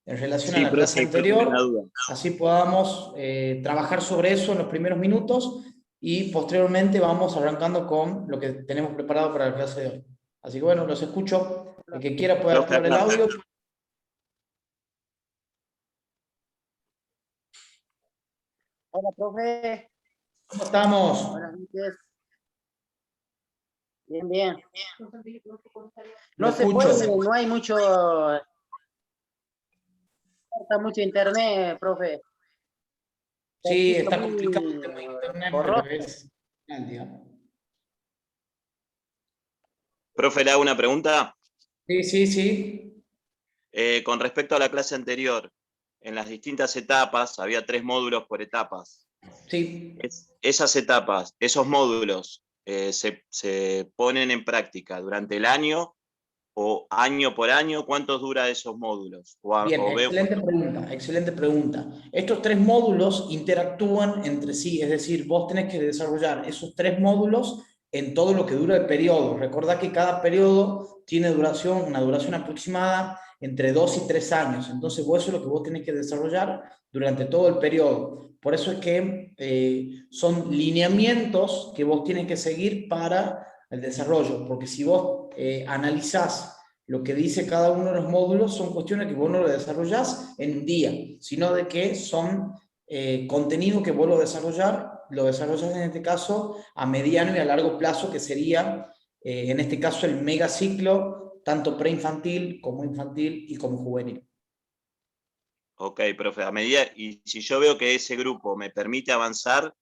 en relación a Sí, la clase profe, creo que tengo una anterior, duda. así podamos trabajar sobre eso en los primeros minutos y posteriormente vamos arrancando con lo que tenemos preparado para la clase de hoy. Así que bueno, los escucho. El que quiera puede Profe, activar el acá. audio. Hola, profe. ¿Cómo estamos? Buenas noches. Bien, bien. Lo No se puede, escucho. no hay mucho, falta mucho internet, profe. Se Sí, escucha está complicado el muy tema de internet, pero borroso. es genial, digamos. Profe, le hago una pregunta. Sí, sí, sí. Con respecto a la clase anterior, en las distintas etapas, había 3 módulos por etapas. Sí. Esas etapas, esos módulos, se ponen en práctica durante el año o año por año. ¿Cuántos dura esos módulos? Bien, O veo excelente pregunta, excelente pregunta. Estos tres módulos interactúan entre sí, es decir, vos tenés que desarrollar esos tres módulos en todo lo que dura el periodo. Recordá que cada periodo tiene una duración aproximada entre 2 y 3 años. Entonces, vos eso es lo que vos tenés que desarrollar durante todo el periodo. Por eso es que son lineamientos que vos tienes que seguir para el desarrollo, porque si vos analizás lo que dice cada uno de los módulos son cuestiones que vos no lo desarrollás en un día, sino de que son contenido que vos lo desarrollas en este caso a mediano y a largo plazo, que sería en este caso el megaciclo, tanto preinfantil como infantil y como juvenil. Ok, profe, a medida, y si yo veo que ese grupo me permite avanzar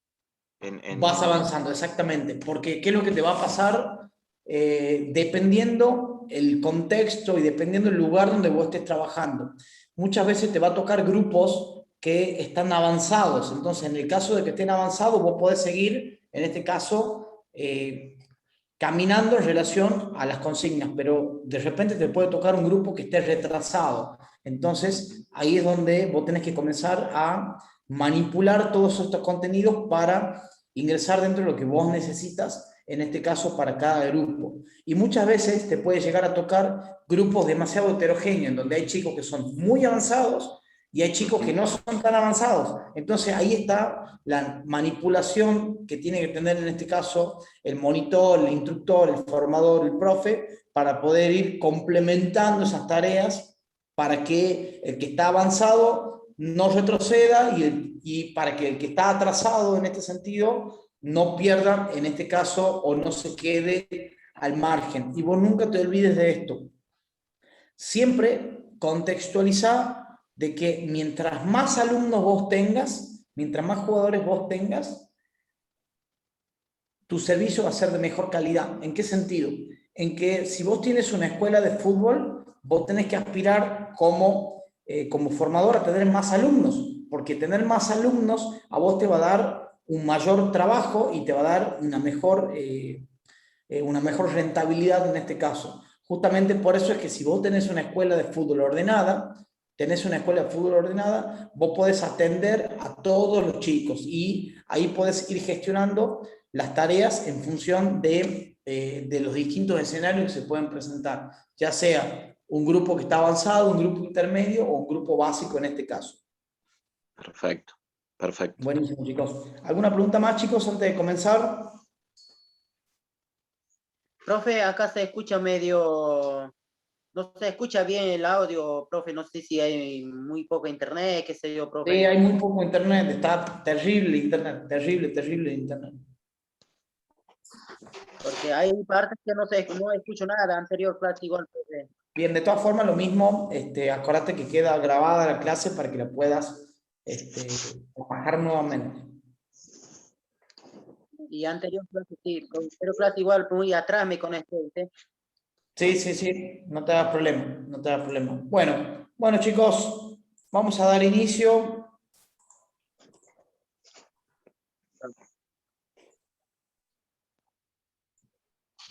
Vas avanzando, exactamente, porque ¿qué es lo que te va a pasar? Dependiendo el contexto y dependiendo el lugar donde vos estés trabajando. Muchas veces te va a tocar grupos que están avanzados, entonces en el caso de que estén avanzados, vos podés seguir, en este caso, caminando en relación a las consignas, pero de repente te puede tocar un grupo que esté retrasado. Entonces, ahí es donde vos tenés que comenzar a manipular todos estos contenidos para ingresar dentro de lo que vos necesitas, en este caso para cada grupo. Y muchas veces te puede llegar a tocar grupos demasiado heterogéneos, en donde hay chicos que son muy avanzados y hay chicos que no son tan avanzados. Entonces ahí está la manipulación que tiene que tener en este caso el monitor, el instructor, el formador, el profe, para poder ir complementando esas tareas para que el que está avanzado no retroceda y para que el que está atrasado en este sentido no pierda en este caso o no se quede al margen. Y vos nunca te olvides de esto. Siempre contextualizar de que mientras más alumnos vos tengas, mientras más jugadores vos tengas, tu servicio va a ser de mejor calidad. ¿En qué sentido? En que si vos tienes una escuela de fútbol, vos tenés que aspirar como formador a tener más alumnos, porque tener más alumnos a vos te va a dar un mayor trabajo y te va a dar una mejor rentabilidad en este caso. Justamente por eso es que si vos tenés una escuela de fútbol ordenada, vos podés atender a todos los chicos y ahí podés ir gestionando las tareas en función de los distintos escenarios que se pueden presentar, ya sea un grupo que está avanzado, un grupo intermedio o un grupo básico en este caso. Perfecto, perfecto. Buenísimo, chicos. ¿Alguna pregunta más, chicos, antes de comenzar? Profe, acá se escucha medio, no se escucha bien el audio, profe. No sé si hay muy poco internet, qué sé yo, Sí, profe. hay muy poco internet, está terrible internet, terrible, terrible internet. Porque hay partes que no escucho nada. Anterior clase igual, profe. Bien, de todas formas, lo mismo, acordate que queda grabada la clase para que la puedas trabajar nuevamente. Y anterior clase sí, pero clase igual muy atrás me conecté, ¿viste? Sí, sí, sí, no te hagas problema, no te hagas problema. Bueno, bueno, chicos, vamos a dar inicio.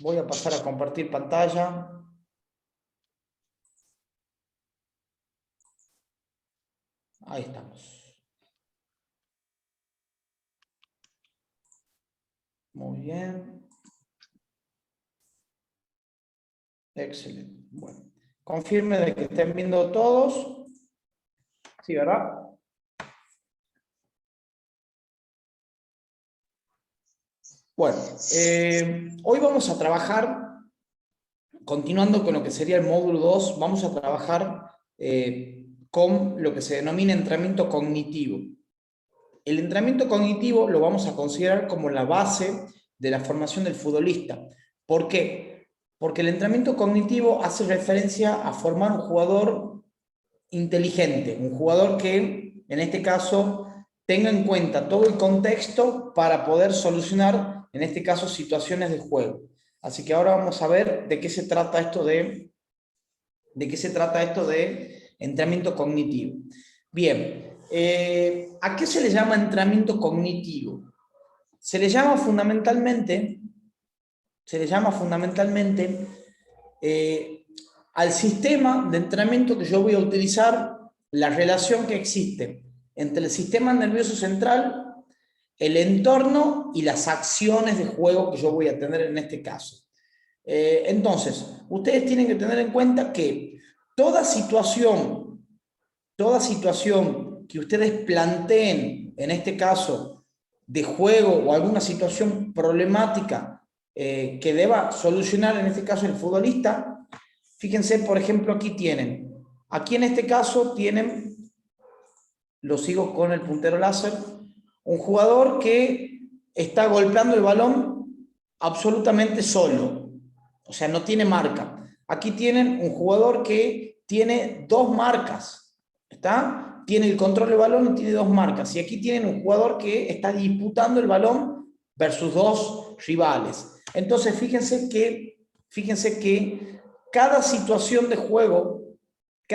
Voy a pasar a compartir pantalla. Ahí estamos. Muy bien. Excelente. Bueno, confirme de que estén viendo todos. Sí, ¿verdad? Bueno, hoy vamos a trabajar, continuando con lo que sería el módulo 2, vamos a trabajar con lo que se denomina entrenamiento cognitivo. El entrenamiento cognitivo lo vamos a considerar como la base de la formación del futbolista. ¿Por qué? Porque el entrenamiento cognitivo hace referencia a formar un jugador inteligente, un jugador que, en este caso, tenga en cuenta todo el contexto para poder solucionar, en este caso, situaciones de juego. Así que ahora vamos a ver de qué se trata esto de entrenamiento cognitivo. Bien, ¿a qué se le llama entrenamiento cognitivo? Se le llama fundamentalmente al sistema de entrenamiento que yo voy a utilizar, la relación que existe entre el sistema nervioso central, el entorno y las acciones de juego que yo voy a tener en este caso. Entonces, ustedes tienen que tener en cuenta que toda situación que ustedes planteen, en este caso, de juego o alguna situación problemática que deba solucionar, en este caso, el futbolista, fíjense, por ejemplo, aquí en este caso tienen, lo sigo con el puntero láser, un jugador que está golpeando el balón absolutamente solo, o sea, no tiene marca. Aquí tienen un jugador que tiene dos marcas, ¿está? Tiene el control del balón y tiene dos marcas. Y aquí tienen un jugador que está disputando el balón versus dos rivales. Entonces, fíjense que cada situación de juego que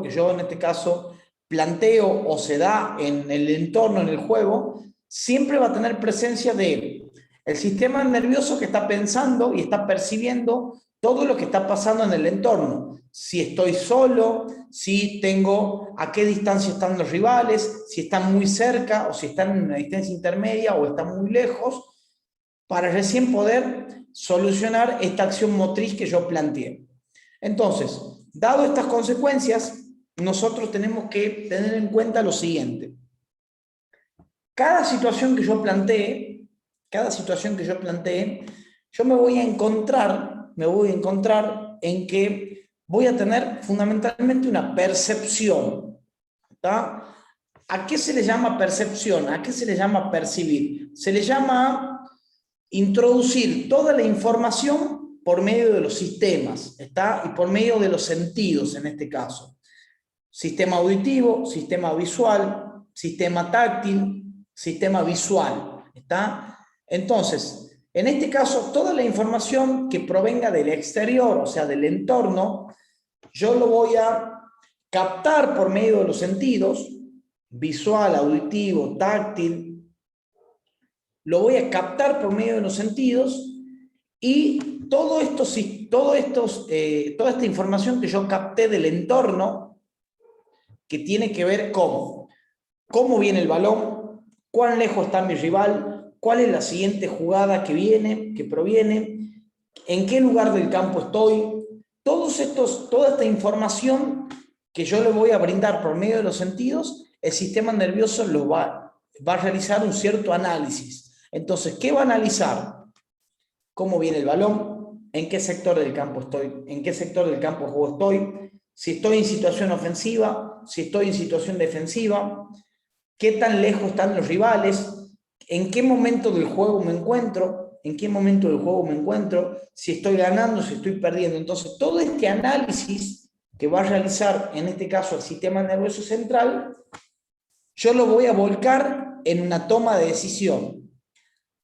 yo en este caso planteo o se da en el entorno, en el juego, siempre va a tener presencia de el sistema nervioso que está pensando y está percibiendo todo lo que está pasando en el entorno. Si estoy solo, si tengo a qué distancia están los rivales, si están muy cerca o si están en una distancia intermedia o están muy lejos, para recién poder solucionar esta acción motriz que yo planteé. Entonces, dado estas consecuencias, nosotros tenemos que tener en cuenta lo siguiente. Cada situación que yo plantee, yo me voy a encontrar en que voy a tener fundamentalmente una percepción. ¿Tá? ¿A qué se le llama percepción? ¿A qué se le llama percibir? Se le llama introducir toda la información por medio de los sistemas, ¿está? Y por medio de los sentidos en este caso. Sistema auditivo, sistema visual, sistema táctil, sistema visual, ¿está? Entonces, en este caso, toda la información que provenga del exterior, o sea, del entorno, yo lo voy a captar por medio de los sentidos, visual, auditivo, táctil, lo voy a captar por medio de los sentidos y toda esta información que yo capté del entorno, que tiene que ver con cómo viene el balón, cuán lejos está mi rival, cuál es la siguiente jugada que proviene, en qué lugar del campo estoy, toda esta información que yo le voy a brindar por medio de los sentidos, el sistema nervioso va a realizar un cierto análisis. Entonces, ¿qué va a analizar? ¿Cómo viene el balón? ¿En qué sector del campo estoy? ¿En qué sector del campo de juego estoy? Si estoy en situación ofensiva, si estoy en situación defensiva, qué tan lejos están los rivales, en qué momento del juego me encuentro, si estoy ganando, si estoy perdiendo. Entonces, todo este análisis que va a realizar, en este caso, el sistema nervioso central, yo lo voy a volcar en una toma de decisión.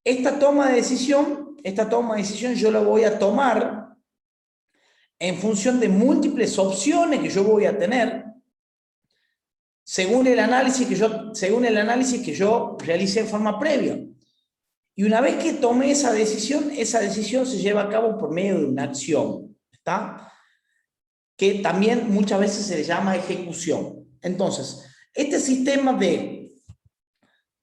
Esta toma de decisión yo la voy a tomar en función de múltiples opciones que yo voy a tener, según el análisis que yo realicé en forma previa. Y una vez que tomé esa decisión se lleva a cabo por medio de una acción, ¿está? Que también muchas veces se le llama ejecución. Entonces, este sistema de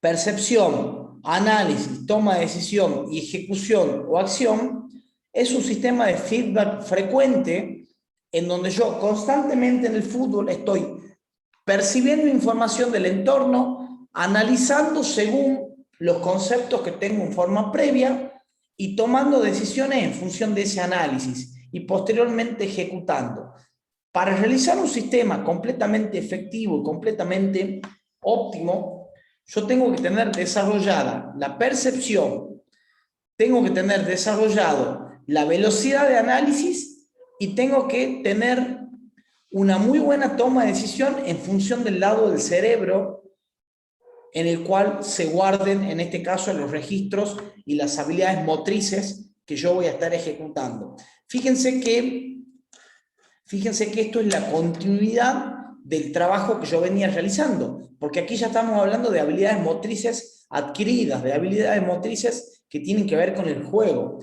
percepción, análisis, toma de decisión y ejecución o acción es un sistema de feedback frecuente en donde yo constantemente en el fútbol estoy percibiendo información del entorno, analizando según los conceptos que tengo en forma previa y tomando decisiones en función de ese análisis y posteriormente ejecutando. Para realizar un sistema completamente efectivo y completamente óptimo, yo tengo que tener desarrollada la percepción, tengo que tener desarrollado la velocidad de análisis y tengo que tener una muy buena toma de decisión en función del lado del cerebro en el cual se guarden, en este caso, los registros y las habilidades motrices que yo voy a estar ejecutando. Fíjense que esto es la continuidad del trabajo que yo venía realizando, porque aquí ya estamos hablando de habilidades motrices adquiridas, de habilidades motrices que tienen que ver con el juego.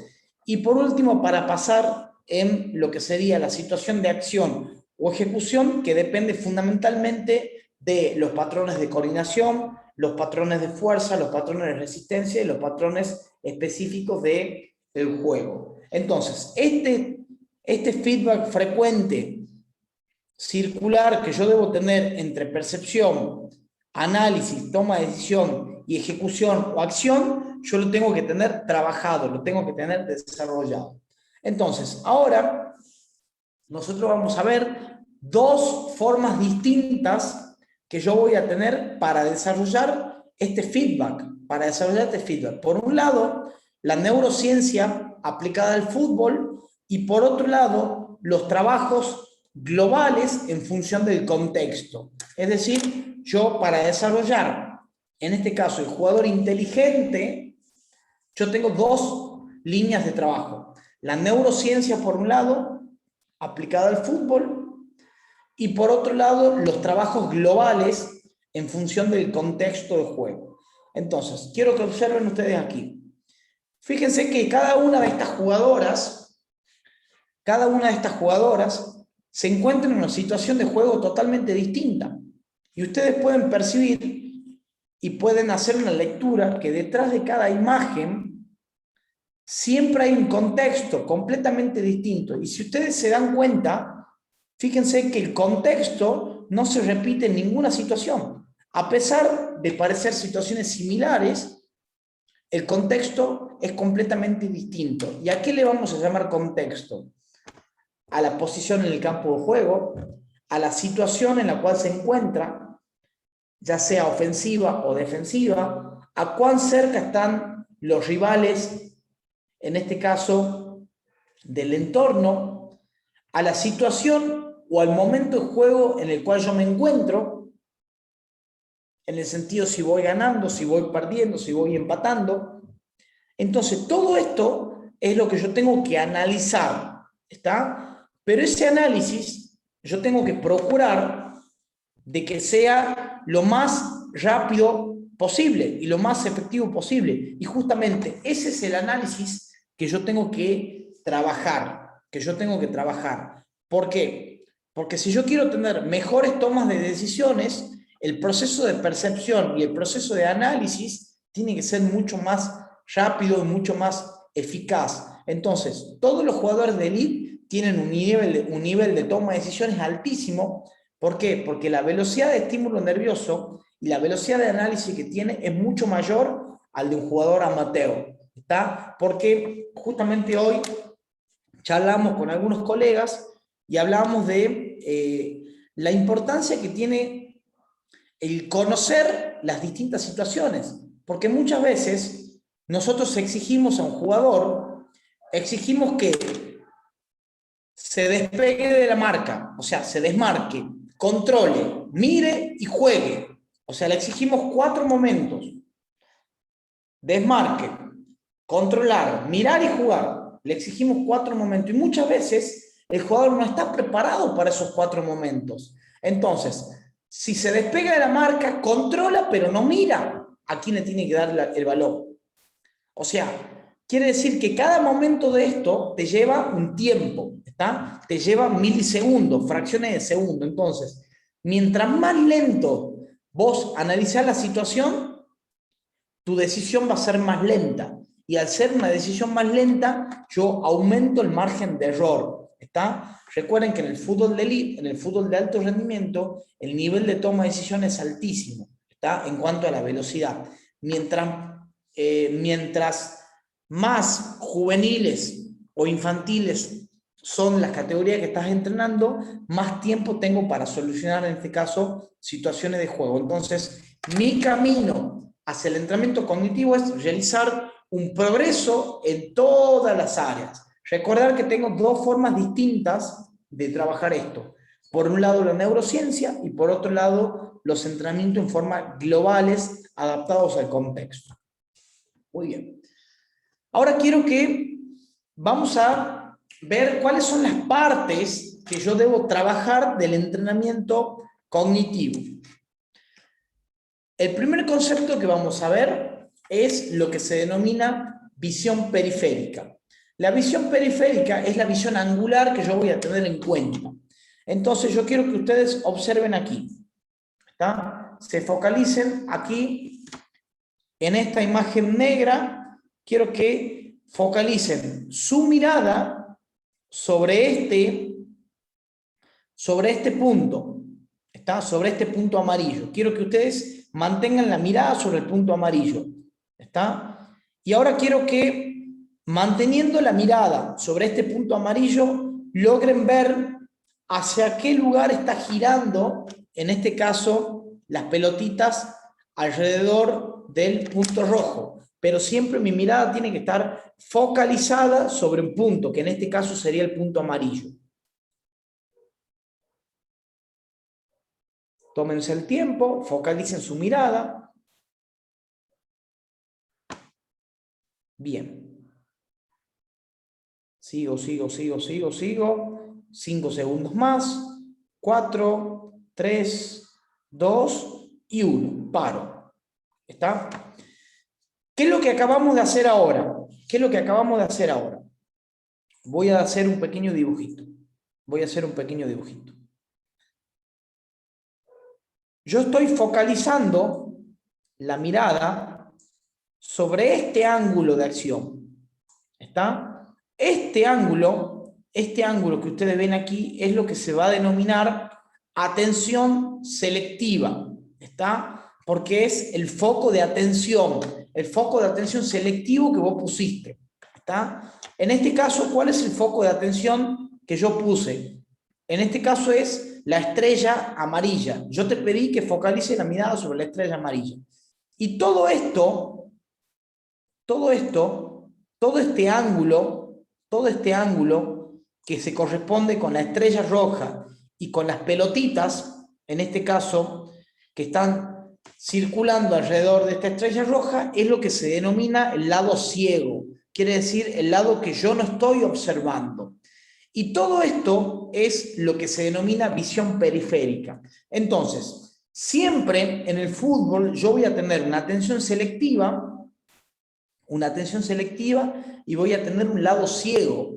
Y por último, para pasar en lo que sería la situación de acción o ejecución, que depende fundamentalmente de los patrones de coordinación, los patrones de fuerza, los patrones de resistencia y los patrones específicos del juego. Entonces, este feedback frecuente, circular, que yo debo tener entre percepción, análisis, toma de decisión y ejecución o acción, yo lo tengo que tener trabajado, lo tengo que tener desarrollado. Entonces, ahora nosotros vamos a ver dos formas distintas que yo voy a tener para desarrollar este feedback, Por un lado, la neurociencia aplicada al fútbol y por otro lado, los trabajos globales en función del contexto. Es decir, yo para desarrollar, en este caso, el jugador inteligente, yo tengo dos líneas de trabajo. La neurociencia por un lado, aplicada al fútbol, y por otro lado, los trabajos globales en función del contexto de juego. Entonces, quiero que observen ustedes aquí. Fíjense que cada una de estas jugadoras se encuentra en una situación de juego totalmente distinta. Y ustedes pueden percibir y pueden hacer una lectura que detrás de cada imagen siempre hay un contexto completamente distinto. Y si ustedes se dan cuenta, fíjense que el contexto no se repite en ninguna situación. A pesar de parecer situaciones similares, el contexto es completamente distinto. ¿Y a qué le vamos a llamar contexto? A la posición en el campo de juego, a la situación en la cual se encuentra, ya sea ofensiva o defensiva, a cuán cerca están los rivales, en este caso, del entorno, a la situación o al momento de juego en el cual yo me encuentro, en el sentido si voy ganando, si voy perdiendo, si voy empatando. Entonces, todo esto es lo que yo tengo que analizar, ¿está? Pero ese análisis yo tengo que procurar de que sea lo más rápido posible y lo más efectivo posible. Y justamente ese es el análisis que yo tengo que trabajar, ¿Por qué? Porque si yo quiero tener mejores tomas de decisiones, el proceso de percepción y el proceso de análisis tiene que ser mucho más rápido y mucho más eficaz. Entonces, todos los jugadores de elite tienen un nivel de toma de decisiones altísimo. ¿Por qué? Porque la velocidad de estímulo nervioso y la velocidad de análisis que tiene es mucho mayor al de un jugador amateur, ¿está? Porque justamente hoy charlamos con algunos colegas y hablábamos de la importancia que tiene el conocer las distintas situaciones, porque muchas veces nosotros exigimos a un jugador, exigimos que se despegue de la marca, o sea, se desmarque, controle, mire y juegue. O sea, le exigimos 4 momentos: desmarque, controlar, mirar y jugar. Le exigimos 4 momentos y muchas veces el jugador no está preparado para esos 4 momentos. Entonces, si se despega de la marca, controla pero no mira a quién le tiene que dar el balón. O sea, quiere decir que cada momento de esto te lleva un tiempo, ¿está? Te lleva milisegundos, fracciones de segundo. Entonces, mientras más lento vos analizás la situación, tu decisión va a ser más lenta. Y al ser una decisión más lenta, yo aumento el margen de error, ¿está? Recuerden que en el fútbol de elite, en el fútbol de alto rendimiento, el nivel de toma de decisión es altísimo, ¿está? En cuanto a la velocidad. Mientras más juveniles o infantiles son las categorías que estás entrenando, más tiempo tengo para solucionar, en este caso, situaciones de juego. Entonces, mi camino hacia el entrenamiento cognitivo es realizar un progreso en todas las áreas. Recordar que tengo dos formas distintas de trabajar esto. Por un lado, la neurociencia, y por otro lado, los entrenamientos en forma globales, adaptados al contexto. Muy bien. Ahora quiero que vamos a ver cuáles son las partes que yo debo trabajar del entrenamiento cognitivo. El primer concepto que vamos a ver es lo que se denomina visión periférica. La visión periférica es la visión angular que yo voy a tener en cuenta. Entonces yo quiero que ustedes observen aquí, ¿está? Se focalicen aquí en esta imagen negra. Quiero que focalicen su mirada sobre este punto, ¿está? Sobre este punto amarillo. Quiero que ustedes mantengan la mirada sobre el punto amarillo, ¿está? Y ahora quiero que, manteniendo la mirada sobre este punto amarillo, logren ver hacia qué lugar está girando, en este caso, las pelotitas alrededor del punto rojo. Pero siempre mi mirada tiene que estar focalizada sobre un punto, que en este caso sería el punto amarillo. Tómense el tiempo, focalicen su mirada. Bien. Sigo. 5 segundos más. 4, 3, 2 y 1. Paro. ¿Está? ¿Qué es lo que acabamos de hacer ahora? Voy a hacer un pequeño dibujito. Yo estoy focalizando la mirada sobre este ángulo de acción. ¿Está? Este ángulo que ustedes ven aquí es lo que se va a denominar atención selectiva. ¿Está? Porque es el foco de atención selectivo que vos pusiste. ¿Está? En este caso, ¿cuál es el foco de atención que yo puse? En este caso es la estrella amarilla. Yo te pedí que focalice la mirada sobre la estrella amarilla. Y todo este ángulo que se corresponde con la estrella roja y con las pelotitas, en este caso, que están circulando alrededor de esta estrella roja, es lo que se denomina el lado ciego. Quiere decir el lado que yo no estoy observando. Y todo esto es lo que se denomina visión periférica. Entonces, siempre en el fútbol yo voy a tener una atención selectiva y voy a tener un lado ciego.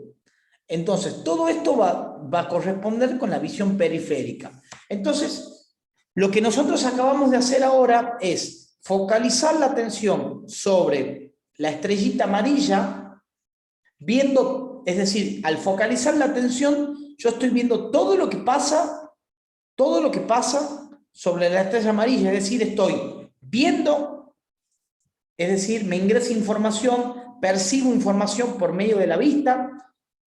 Entonces, todo esto va a corresponder con la visión periférica. Entonces, lo que nosotros acabamos de hacer ahora es focalizar la atención sobre la estrellita amarilla, es decir, al focalizar la atención, yo estoy viendo todo lo que pasa sobre la estrella amarilla, es decir, estoy viendo, es decir, me ingresa información, percibo información por medio de la vista,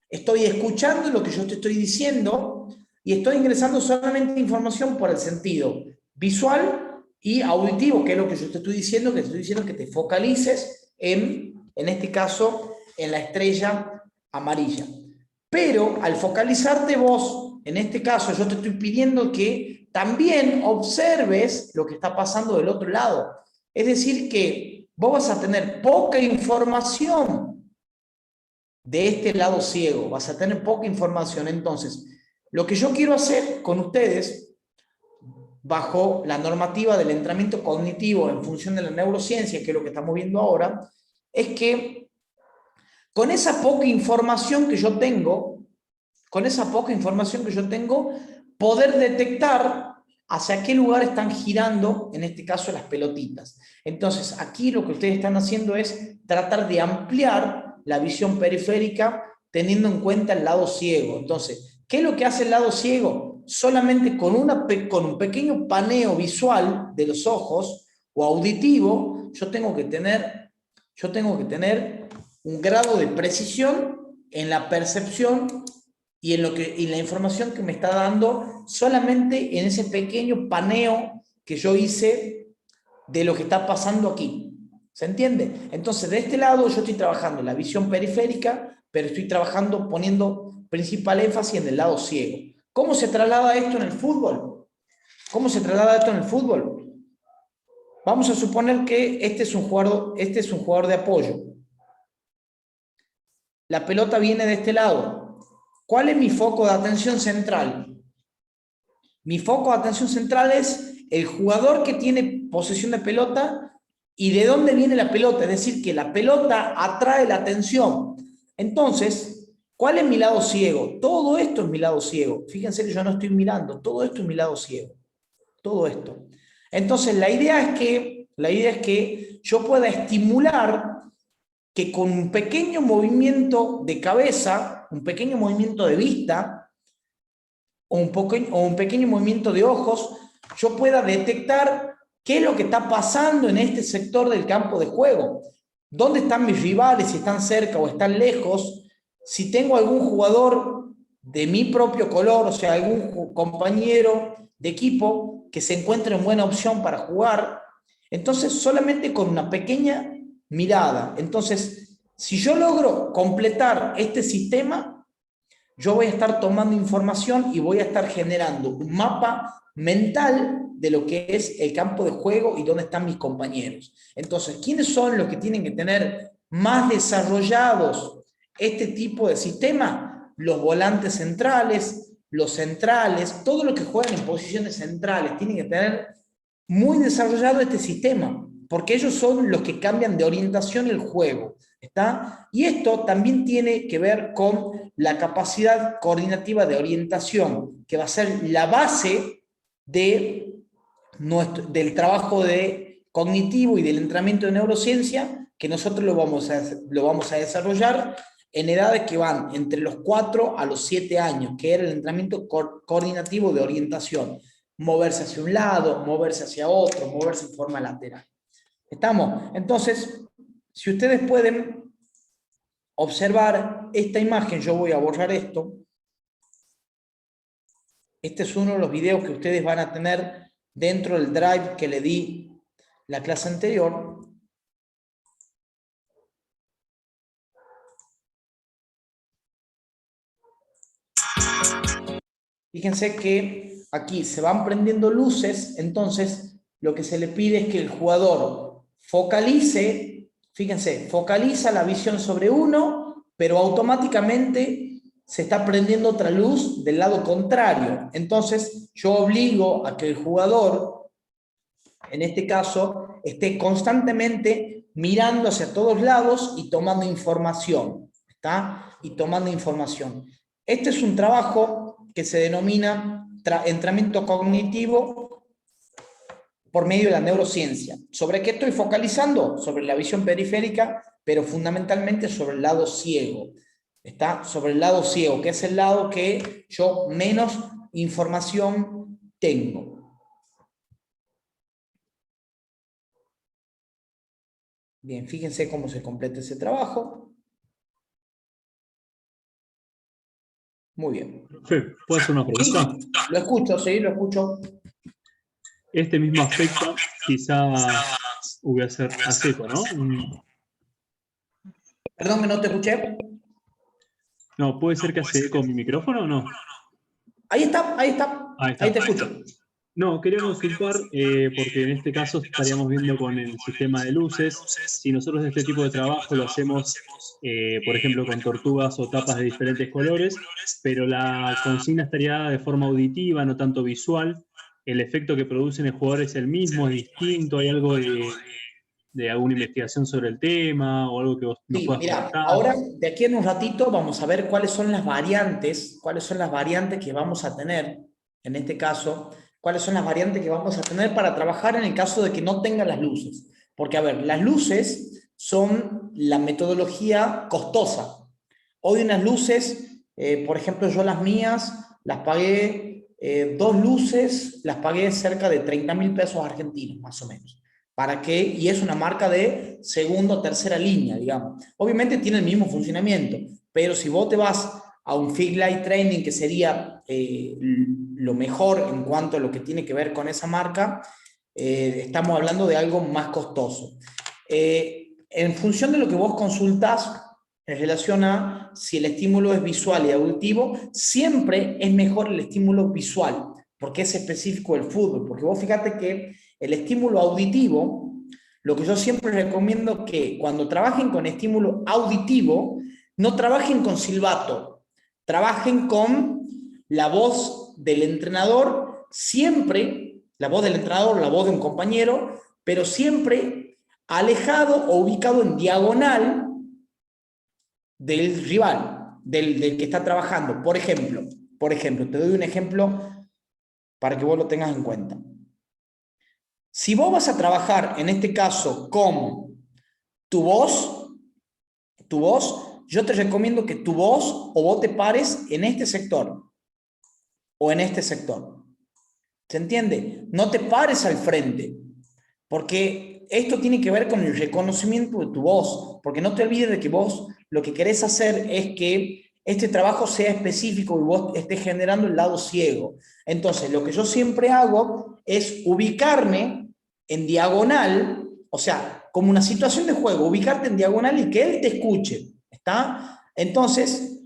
estoy escuchando lo que yo te estoy diciendo y estoy ingresando solamente información por el sentido visual y auditivo, que es lo que yo te estoy diciendo, que te focalices en este caso, en la estrella amarilla. Pero al focalizarte vos, en este caso yo te estoy pidiendo que también observes lo que está pasando del otro lado. Es decir, que vos vas a tener poca información de este lado ciego, vas a tener poca información. Entonces, lo que yo quiero hacer con ustedes, bajo la normativa del entrenamiento cognitivo en función de la neurociencia, que es lo que estamos viendo ahora, es que con esa poca información que yo tengo, poder detectar hacia qué lugar están girando, en este caso, las pelotitas. Entonces, aquí lo que ustedes están haciendo es tratar de ampliar la visión periférica teniendo en cuenta el lado ciego. Entonces, ¿Qué es lo que hace el lado ciego? Solamente con un pequeño paneo visual de los ojos o auditivo, yo tengo que tener un grado de precisión en la percepción y en la información que me está dando solamente en ese pequeño paneo que yo hice de lo que está pasando aquí. ¿Se entiende? Entonces, de este lado yo estoy trabajando en la visión periférica, pero estoy trabajando poniendo principal énfasis en el lado ciego. ¿Cómo se traslada esto en el fútbol? ¿Cómo se traslada esto en el fútbol? Vamos a suponer que este es un jugador de apoyo. La pelota viene de este lado. ¿Cuál es mi foco de atención central? Mi foco de atención central es el jugador que tiene posesión de pelota y de dónde viene la pelota. Es decir, que la pelota atrae la atención. Entonces, ¿cuál es mi lado ciego? Todo esto es mi lado ciego. Fíjense que yo no estoy mirando. Todo esto es mi lado ciego. Todo esto. Entonces, la idea es que yo pueda estimular que con un pequeño movimiento de cabeza, un pequeño movimiento de vista, o un pequeño movimiento de ojos, yo pueda detectar qué es lo que está pasando en este sector del campo de juego. ¿Dónde están mis rivales? Si están cerca o están lejos. Si tengo algún jugador de mi propio color, o sea, algún compañero de equipo que se encuentre en buena opción para jugar. Entonces, solamente con una pequeña mirada. Entonces, si yo logro completar este sistema, yo voy a estar tomando información y voy a estar generando un mapa mental de lo que es el campo de juego y dónde están mis compañeros. Entonces, ¿quiénes son los que tienen que tener más desarrollados este tipo de sistema? Los volantes centrales, los centrales, todo lo que juegan en posiciones centrales, tienen que tener muy desarrollado este sistema, porque ellos son los que cambian de orientación el juego, ¿está? Y esto también tiene que ver con la capacidad coordinativa de orientación, que va a ser la base del trabajo cognitivo y del entrenamiento de neurociencia, que nosotros lo vamos a desarrollar en edades que van entre los 4 a los 7 años, que era el entrenamiento coordinativo de orientación. Moverse hacia un lado, moverse hacia otro, moverse en forma lateral. ¿Estamos? Entonces, si ustedes pueden observar esta imagen, yo voy a borrar esto. Este es uno de los videos que ustedes van a tener dentro del drive que le di la clase anterior. Fíjense que aquí se van prendiendo luces, entonces lo que se le pide es que el jugador focalice, fíjense, focaliza la visión sobre uno, pero automáticamente se está prendiendo otra luz del lado contrario. Entonces yo obligo a que el jugador, en este caso, esté constantemente mirando hacia todos lados y tomando información, ¿está? Y tomando información. Este es un trabajo que se denomina entrenamiento cognitivo por medio de la neurociencia. ¿Sobre qué estoy focalizando? Sobre la visión periférica, pero fundamentalmente sobre el lado ciego. Está sobre el lado ciego, que es el lado que yo menos información tengo. Bien, fíjense cómo se completa ese trabajo. Muy bien. ¿Puedo hacer una pregunta? Lo escucho, sí, lo escucho. Este mismo aspecto quizá hubiera ser a seco, ¿no? Perdón que no te escuché. No, ¿puede ser que hace eco mi micrófono o no? Ahí está. Ahí te escucho. No, quería consultar, porque en este caso estaríamos viendo con el sistema de luces. Si nosotros este tipo de trabajo lo hacemos, por ejemplo, con tortugas o tapas de diferentes colores, pero la consigna estaría de forma auditiva, no tanto visual. ¿El efecto que produce en el jugador es el mismo, es distinto? ¿Hay algo de alguna investigación sobre el tema o algo que vos nos puedas comentar? Ahora, de aquí en un ratito, vamos a ver cuáles son las variantes que vamos a tener, en este caso, cuáles son las variantes que vamos a tener para trabajar en el caso de que no tengan las luces. Porque, a ver, las luces son la metodología costosa. Hoy unas luces Por ejemplo, yo las mías las pagué, 2 luces, las pagué cerca de 30.000 pesos argentinos, más o menos. ¿Para qué? Y es una marca de segunda o tercera línea, digamos. Obviamente tiene el mismo funcionamiento, pero si vos te vas a un Fig Light Training, que sería lo mejor en cuanto a lo que tiene que ver con esa marca, estamos hablando de algo más costoso. En función de lo que vos consultás en relación a si el estímulo es visual y auditivo, siempre es mejor el estímulo visual, porque es específico del fútbol. Porque vos fíjate que el estímulo auditivo, lo que yo siempre recomiendo que cuando trabajen con estímulo auditivo, no trabajen con silbato, trabajen con la voz del entrenador, siempre, la voz del entrenador, la voz de un compañero, pero siempre alejado o ubicado en diagonal del rival, del que está trabajando. Por ejemplo, te doy un ejemplo para que vos lo tengas en cuenta. Si vos vas a trabajar, en este caso, con tu voz, yo te recomiendo que tu voz o vos te pares en este sector o en este sector. ¿Se entiende? No te pares al frente, porque esto tiene que ver con el reconocimiento de tu voz, porque no te olvides de que vos lo que querés hacer es que este trabajo sea específico y vos estés generando el lado ciego. Entonces, lo que yo siempre hago es ubicarme en diagonal, o sea, como una situación de juego, ubicarte en diagonal y que él te escuche, ¿está? Entonces,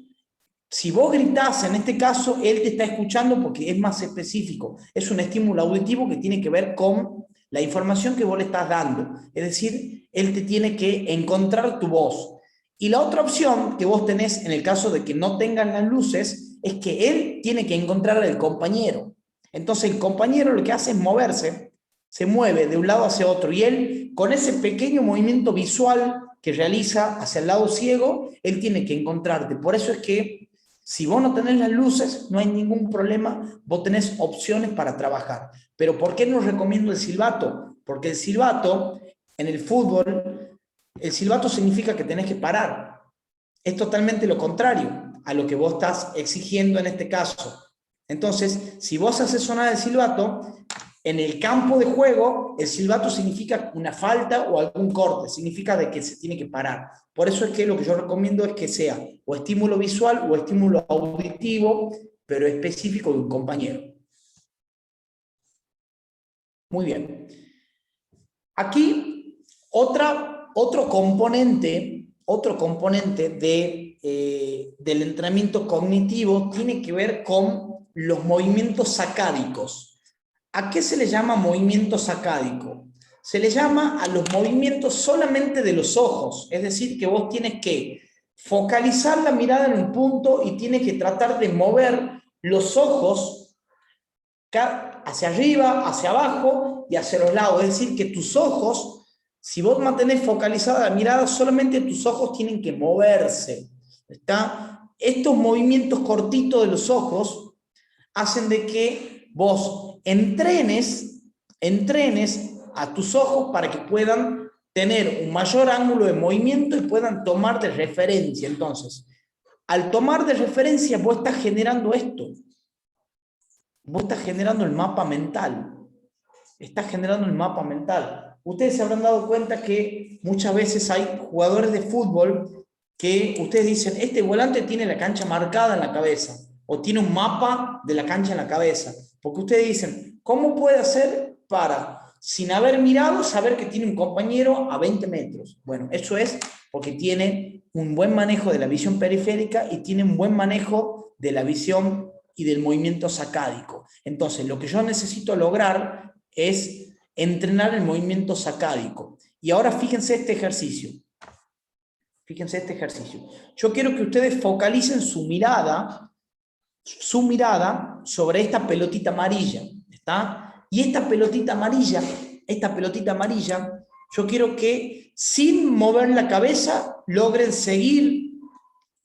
si vos gritás, en este caso, él te está escuchando porque es más específico. Es un estímulo auditivo que tiene que ver con la información que vos le estás dando. Es decir, él te tiene que encontrar tu voz. Y la otra opción que vos tenés en el caso de que no tengan las luces es que él tiene que encontrar al compañero. Entonces el compañero lo que hace es moverse, se mueve de un lado hacia otro y él, con ese pequeño movimiento visual que realiza hacia el lado ciego, él tiene que encontrarte. Por eso es que si vos no tenés las luces, no hay ningún problema, vos tenés opciones para trabajar. Pero ¿por qué no recomiendo el silbato? Porque el silbato, en el fútbol, el silbato significa que tenés que parar. Es totalmente lo contrario a lo que vos estás exigiendo en este caso. Entonces, si vos haces sonar el silbato, en el campo de juego, el silbato significa una falta o algún corte, significa de que se tiene que parar. Por eso es que lo que yo recomiendo es que sea o estímulo visual o estímulo auditivo, pero específico de un compañero. Muy bien. Aquí, otro componente del entrenamiento cognitivo tiene que ver con los movimientos sacádicos. ¿A qué se le llama movimiento sacádico? Se le llama a los movimientos solamente de los ojos, es decir, que vos tienes que focalizar la mirada en un punto y tienes que tratar de mover los ojos hacia arriba, hacia abajo y hacia los lados. Es decir, que tus ojos, si vos mantenés focalizada la mirada, solamente tus ojos tienen que moverse. ¿Está? Estos movimientos cortitos de los ojos hacen de que vos entrenes a tus ojos para que puedan tener un mayor ángulo de movimiento y puedan tomar de referencia. Entonces, al tomar de referencia, vos estás generando esto. Vos estás generando el mapa mental. Ustedes se habrán dado cuenta que muchas veces hay jugadores de fútbol que ustedes dicen, este volante tiene la cancha marcada en la cabeza, o tiene un mapa de la cancha en la cabeza. Porque ustedes dicen, ¿cómo puede hacer para, sin haber mirado, saber que tiene un compañero a 20 metros? Bueno, eso es porque tiene un buen manejo de la visión periférica y tiene un buen manejo de la visión y del movimiento sacádico. Entonces, lo que yo necesito lograr es entrenar el movimiento sacádico. Y ahora fíjense este ejercicio. Yo quiero que ustedes focalicen su mirada sobre esta pelotita amarilla, ¿está? Y esta pelotita amarilla, yo quiero que sin mover la cabeza logren seguir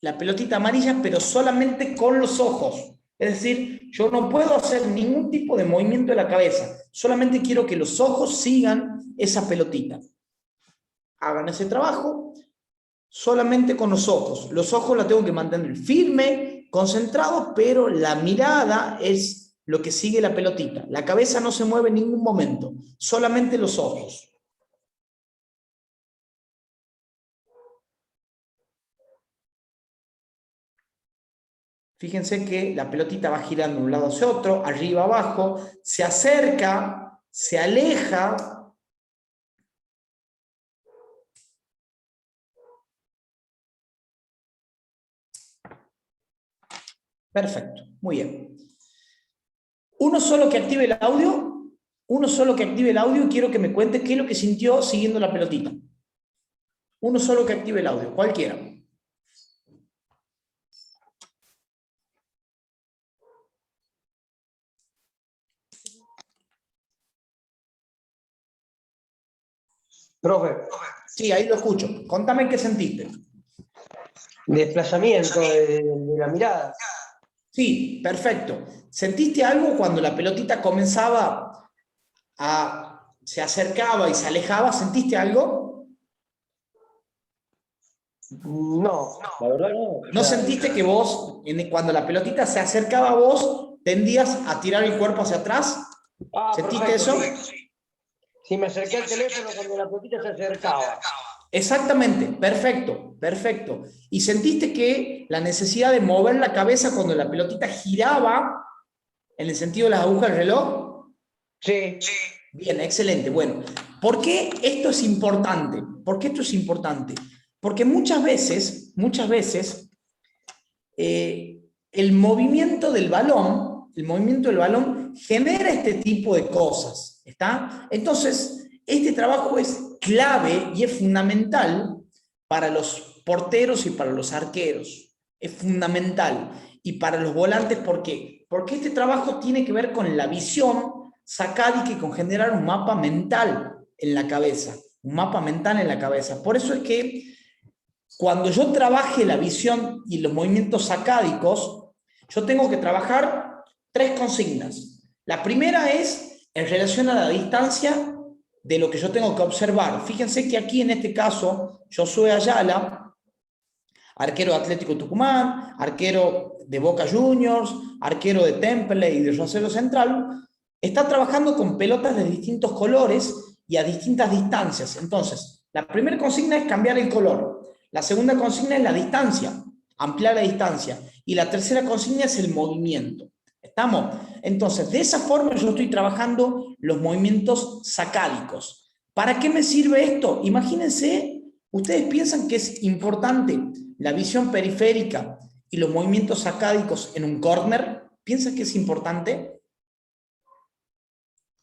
la pelotita amarilla, pero solamente con los ojos. Es decir, yo no puedo hacer ningún tipo de movimiento de la cabeza, solamente quiero que los ojos sigan esa pelotita. Hagan ese trabajo solamente con los ojos. Los ojos la tengo que mantener firme, concentrados, pero la mirada es lo que sigue la pelotita. La cabeza no se mueve en ningún momento, solamente los ojos. Fíjense que la pelotita va girando de un lado hacia otro, arriba, abajo, se acerca, se aleja. Perfecto, muy bien. Uno solo que active el audio, y quiero que me cuente qué es lo que sintió siguiendo la pelotita. Uno solo que active el audio, cualquiera. Profe, Sí, ahí lo escucho. Contame qué sentiste. desplazamiento de la mirada. Sí, perfecto. ¿Sentiste algo cuando la pelotita comenzaba se acercaba y se alejaba? ¿Sentiste algo? No, la verdad no. ¿No sentiste que vos, cuando la pelotita se acercaba a vos, tendías a tirar el cuerpo hacia atrás? ¿Sentiste perfecto, eso? sí. Sí, me acerqué al teléfono cuando la pelotita se acercaba. Exactamente, perfecto, perfecto. ¿Y sentiste que la necesidad de mover la cabeza cuando la pelotita giraba en el sentido de las agujas del reloj? Sí. Bien, excelente. Bueno, ¿por qué esto es importante? ¿Por qué esto es importante? Porque muchas veces, el movimiento del balón genera este tipo de cosas, ¿está? Entonces, este trabajo es clave y es fundamental para los porteros y para los arqueros. Es fundamental. Y para los volantes, ¿por qué? Porque este trabajo tiene que ver con la visión sacádica y con generar un mapa mental en la cabeza. Un mapa mental en la cabeza. Por eso es que cuando yo trabaje la visión y los movimientos sacádicos, yo tengo que trabajar 3 consignas. La primera es en relación a la distancia de lo que yo tengo que observar. Fíjense que aquí en este caso, Josué Ayala, arquero de Atlético Tucumán, arquero de Boca Juniors, arquero de Temple y de Rosario Central, está trabajando con pelotas de distintos colores y a distintas distancias. Entonces, la primera consigna es cambiar el color. La segunda consigna es la distancia, ampliar la distancia. Y la tercera consigna es el movimiento. ¿Estamos? Entonces, de esa forma yo estoy trabajando los movimientos sacádicos. ¿Para qué me sirve esto? Imagínense, ustedes piensan que es importante la visión periférica y los movimientos sacádicos en un córner. ¿Piensan que es importante?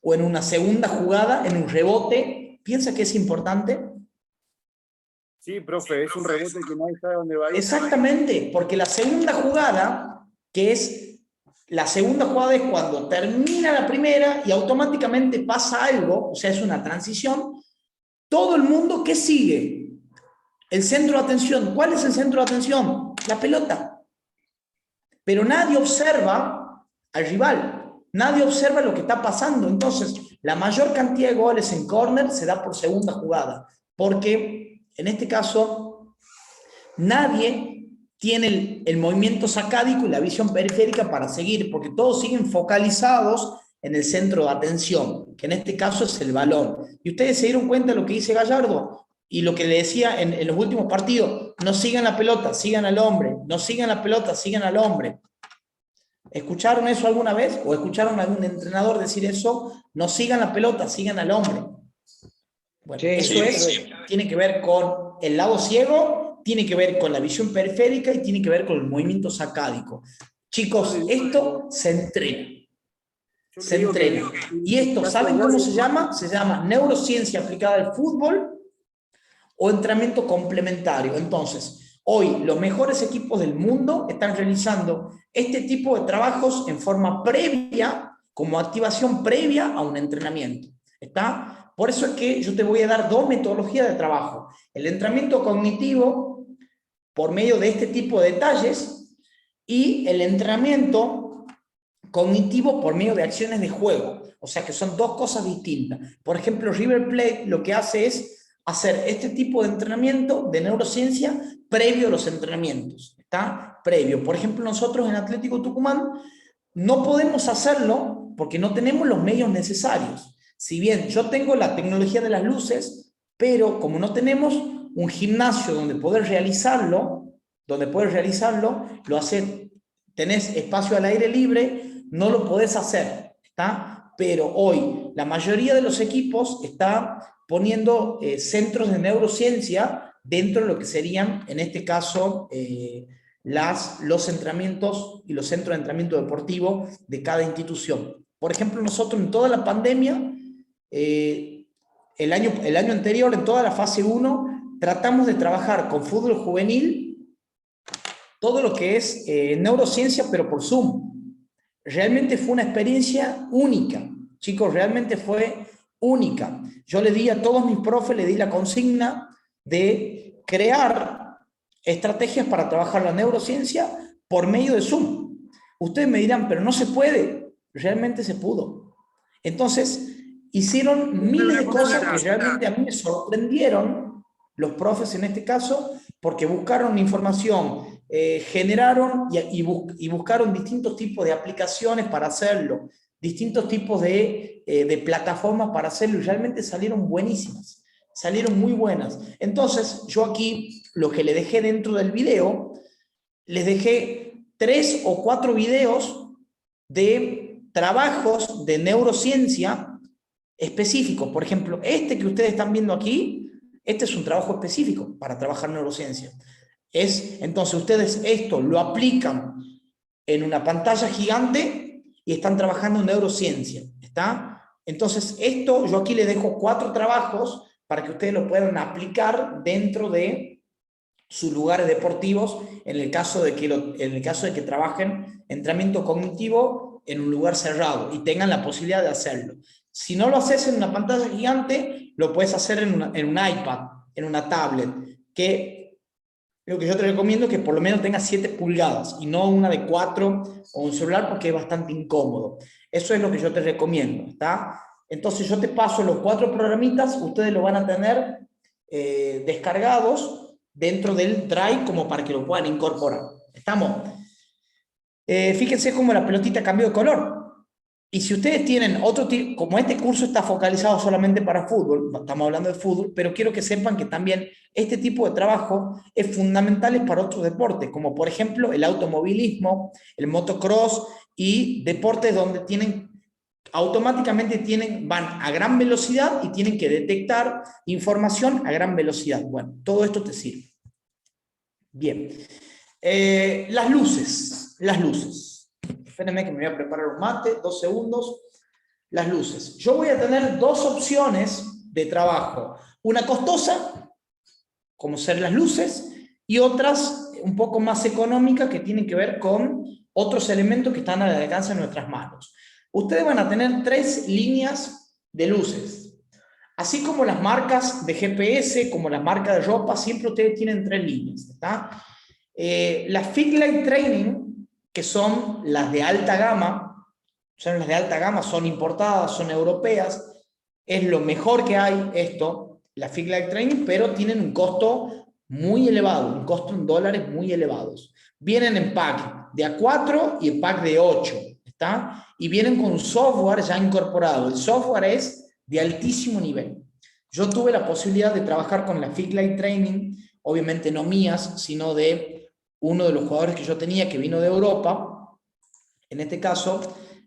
O en una segunda jugada, en un rebote. ¿Piensa que es importante? Sí, profe, es un rebote que nadie sabe dónde va a ir. Exactamente, porque la segunda jugada, es cuando termina la primera y automáticamente pasa algo, o sea, es una transición. Todo el mundo, ¿qué sigue? El centro de atención. ¿Cuál es el centro de atención? La pelota. Pero nadie observa al rival, nadie observa lo que está pasando. Entonces, la mayor cantidad de goles en córner se da por segunda jugada, porque en este caso nadie tiene el movimiento sacádico y la visión periférica para seguir, porque todos siguen focalizados en el centro de atención, que en este caso es el balón. Y ustedes se dieron cuenta de lo que dice Gallardo y lo que le decía en los últimos partidos: no sigan la pelota, sigan al hombre, no sigan la pelota, sigan al hombre. ¿Escucharon eso alguna vez? ¿O escucharon a algún entrenador decir eso? No sigan la pelota, sigan al hombre. Bueno, Sí, eso sí. tiene que ver con el lado ciego, tiene que ver con la visión periférica y tiene que ver con el movimiento sacádico. Chicos, esto se entrena. Se entrena. Y esto, ¿saben cómo se llama? Se llama neurociencia aplicada al fútbol o entrenamiento complementario. Entonces, hoy los mejores equipos del mundo están realizando este tipo de trabajos en forma previa, como activación previa a un entrenamiento. ¿Está? Por eso es que yo te voy a dar 2 metodologías de trabajo. El entrenamiento cognitivo por medio de este tipo de detalles y el entrenamiento cognitivo por medio de acciones de juego. O sea que son 2 cosas distintas. Por ejemplo, River Plate lo que hace es hacer este tipo de entrenamiento de neurociencia previo a los entrenamientos. ¿Está? previo. Por ejemplo, nosotros en Atlético Tucumán no podemos hacerlo porque no tenemos los medios necesarios. Si bien yo tengo la tecnología de las luces, pero como no tenemos un gimnasio donde poder realizarlo, tenés espacio al aire libre, no lo podés hacer, ¿está? Pero hoy la mayoría de los equipos está poniendo centros de neurociencia dentro de lo que serían, en este caso, los entrenamientos y los centros de entrenamiento deportivo de cada institución. Por ejemplo, nosotros en toda la pandemia, el año anterior, en toda la fase 1, tratamos de trabajar con fútbol juvenil, todo lo que es neurociencia, pero por Zoom. Realmente fue una experiencia única, chicos, realmente fue única. Yo le di a todos mis profes, le di la consigna de crear estrategias para trabajar la neurociencia por medio de Zoom. Ustedes me dirán, pero no se puede. Realmente se pudo. Entonces, hicieron miles de cosas que realmente a mí me sorprendieron, los profes en este caso, porque buscaron información, generaron y buscaron distintos tipos de aplicaciones para hacerlo, distintos tipos de plataformas para hacerlo, y realmente salieron buenísimas, salieron muy buenas. Entonces, yo aquí, lo que le dejé dentro del video, les dejé 3 o 4 videos de trabajos de neurociencia específicos. Por ejemplo, este que ustedes están viendo aquí, este es un trabajo específico para trabajar neurociencia. Entonces, ustedes esto lo aplican en una pantalla gigante y están trabajando en neurociencia, ¿está? Entonces, esto, yo aquí les dejo 4 trabajos para que ustedes lo puedan aplicar dentro de sus lugares deportivos, en el caso de que trabajen entrenamiento cognitivo en un lugar cerrado y tengan la posibilidad de hacerlo. Si no lo haces en una pantalla gigante, lo puedes hacer en un iPad, en una tablet, que lo que yo te recomiendo es que por lo menos tenga 7 pulgadas y no una de 4 o un celular, porque es bastante incómodo. Eso es lo que yo te recomiendo, ¿está? Entonces yo te paso los 4 programitas, ustedes lo van a tener descargados dentro del Drive como para que lo puedan incorporar. ¿Estamos? Fíjense cómo la pelotita cambió de color. Y si ustedes tienen otro tipo, como este curso está focalizado solamente para fútbol, estamos hablando de fútbol, pero quiero que sepan que también este tipo de trabajo es fundamental para otros deportes, como por ejemplo el automovilismo, el motocross y deportes donde automáticamente van a gran velocidad y tienen que detectar información a gran velocidad. Bueno, todo esto te sirve. Bien. Las luces. Espérenme que me voy a preparar un mate, 2 segundos. Las luces. Yo voy a tener 2 opciones de trabajo. Una costosa, como ser las luces, y otras un poco más económicas que tienen que ver con otros elementos que están al alcance de nuestras manos. Ustedes van a tener 3 líneas de luces. Así como las marcas de GPS, como las marcas de ropa, siempre ustedes tienen 3 líneas, ¿está? Las Fig Light Training, que son las de alta gama, son importadas, son europeas, es lo mejor que hay esto, la Fig Light Training, pero tienen un costo muy elevado, un costo en dólares muy elevados. Vienen en pack de A4 y en pack de 8, ¿está? Y vienen con software ya incorporado. El software es de altísimo nivel. Yo tuve la posibilidad de trabajar con la Fig Light Training, obviamente no mías, sino de uno de los jugadores que yo tenía que vino de Europa, en este caso,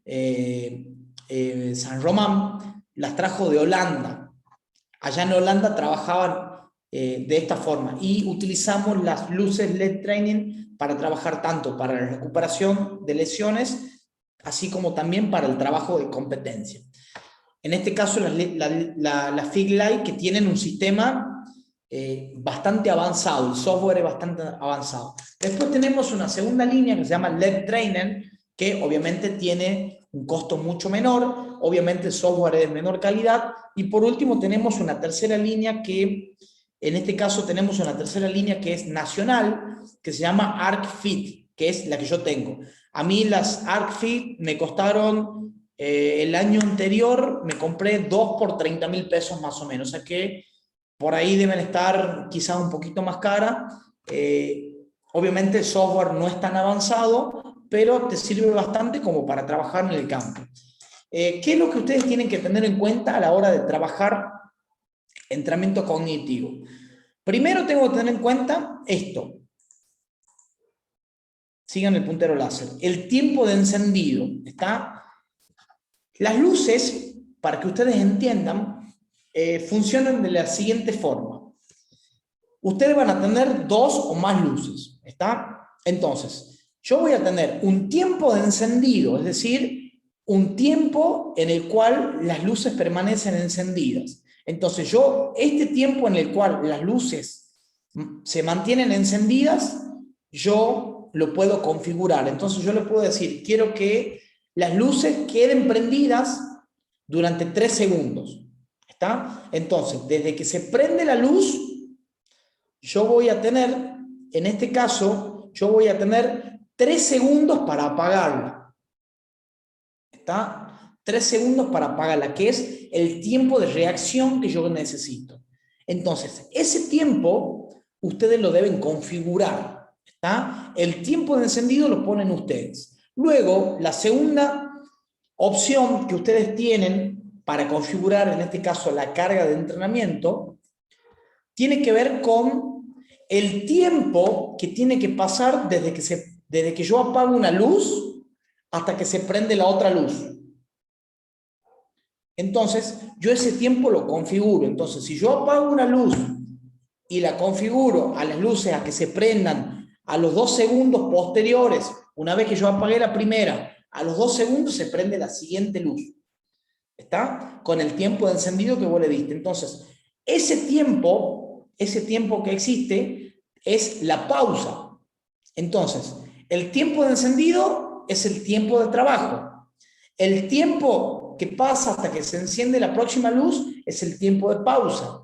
San Román, las trajo de Holanda. Allá en Holanda trabajaban de esta forma y utilizamos las luces LED Training para trabajar tanto para la recuperación de lesiones, así como también para el trabajo de competencia. En este caso, la Fig Light, que tienen un sistema bastante avanzado, el software es bastante avanzado. Después tenemos una segunda línea que se llama LED Trainer, que obviamente tiene un costo mucho menor, obviamente el software es de menor calidad, y por último tenemos una tercera línea que, en este caso tenemos una tercera línea que es nacional, que se llama ArcFit, que es la que yo tengo. A mí las ArcFit me costaron, el año anterior me compré 2 por 30.000 pesos más o menos, o sea que por ahí deben estar quizás un poquito más cara. Obviamente el software no es tan avanzado, pero te sirve bastante como para trabajar en el campo. ¿Qué es lo que ustedes tienen que tener en cuenta a la hora de trabajar entrenamiento cognitivo? Primero tengo que tener en cuenta esto. Sigan el puntero láser. El tiempo de encendido, ¿está? Las luces, para que ustedes entiendan, funcionan de la siguiente forma. Ustedes van a tener 2 o más luces, ¿está? Entonces, yo voy a tener un tiempo de encendido, es decir, un tiempo en el cual las luces permanecen encendidas. Entonces, este tiempo en el cual las luces se mantienen encendidas, yo lo puedo configurar. Entonces, yo le puedo decir, quiero que las luces queden prendidas durante 3 segundos, ¿está? Entonces, desde que se prende la luz, yo voy a tener, en este caso, yo voy a tener 3 segundos para apagarla. ¿Está? 3 segundos para apagarla, que es el tiempo de reacción que yo necesito. Entonces, ese tiempo ustedes lo deben configurar. ¿Está? El tiempo de encendido lo ponen ustedes. Luego, la segunda opción que ustedes tienen para configurar, en este caso, la carga de entrenamiento, tiene que ver con el tiempo que tiene que pasar desde que yo apago una luz hasta que se prende la otra luz. Entonces, yo ese tiempo lo configuro. Entonces, si yo apago una luz y la configuro a las luces a que se prendan a los 2 segundos posteriores, una vez que yo apagué la primera, a los 2 segundos se prende la siguiente luz. ¿Está? Con el tiempo de encendido que vos le diste. Entonces, ese tiempo que existe es la pausa. Entonces, el tiempo de encendido es el tiempo de trabajo. El tiempo que pasa hasta que se enciende la próxima luz es el tiempo de pausa.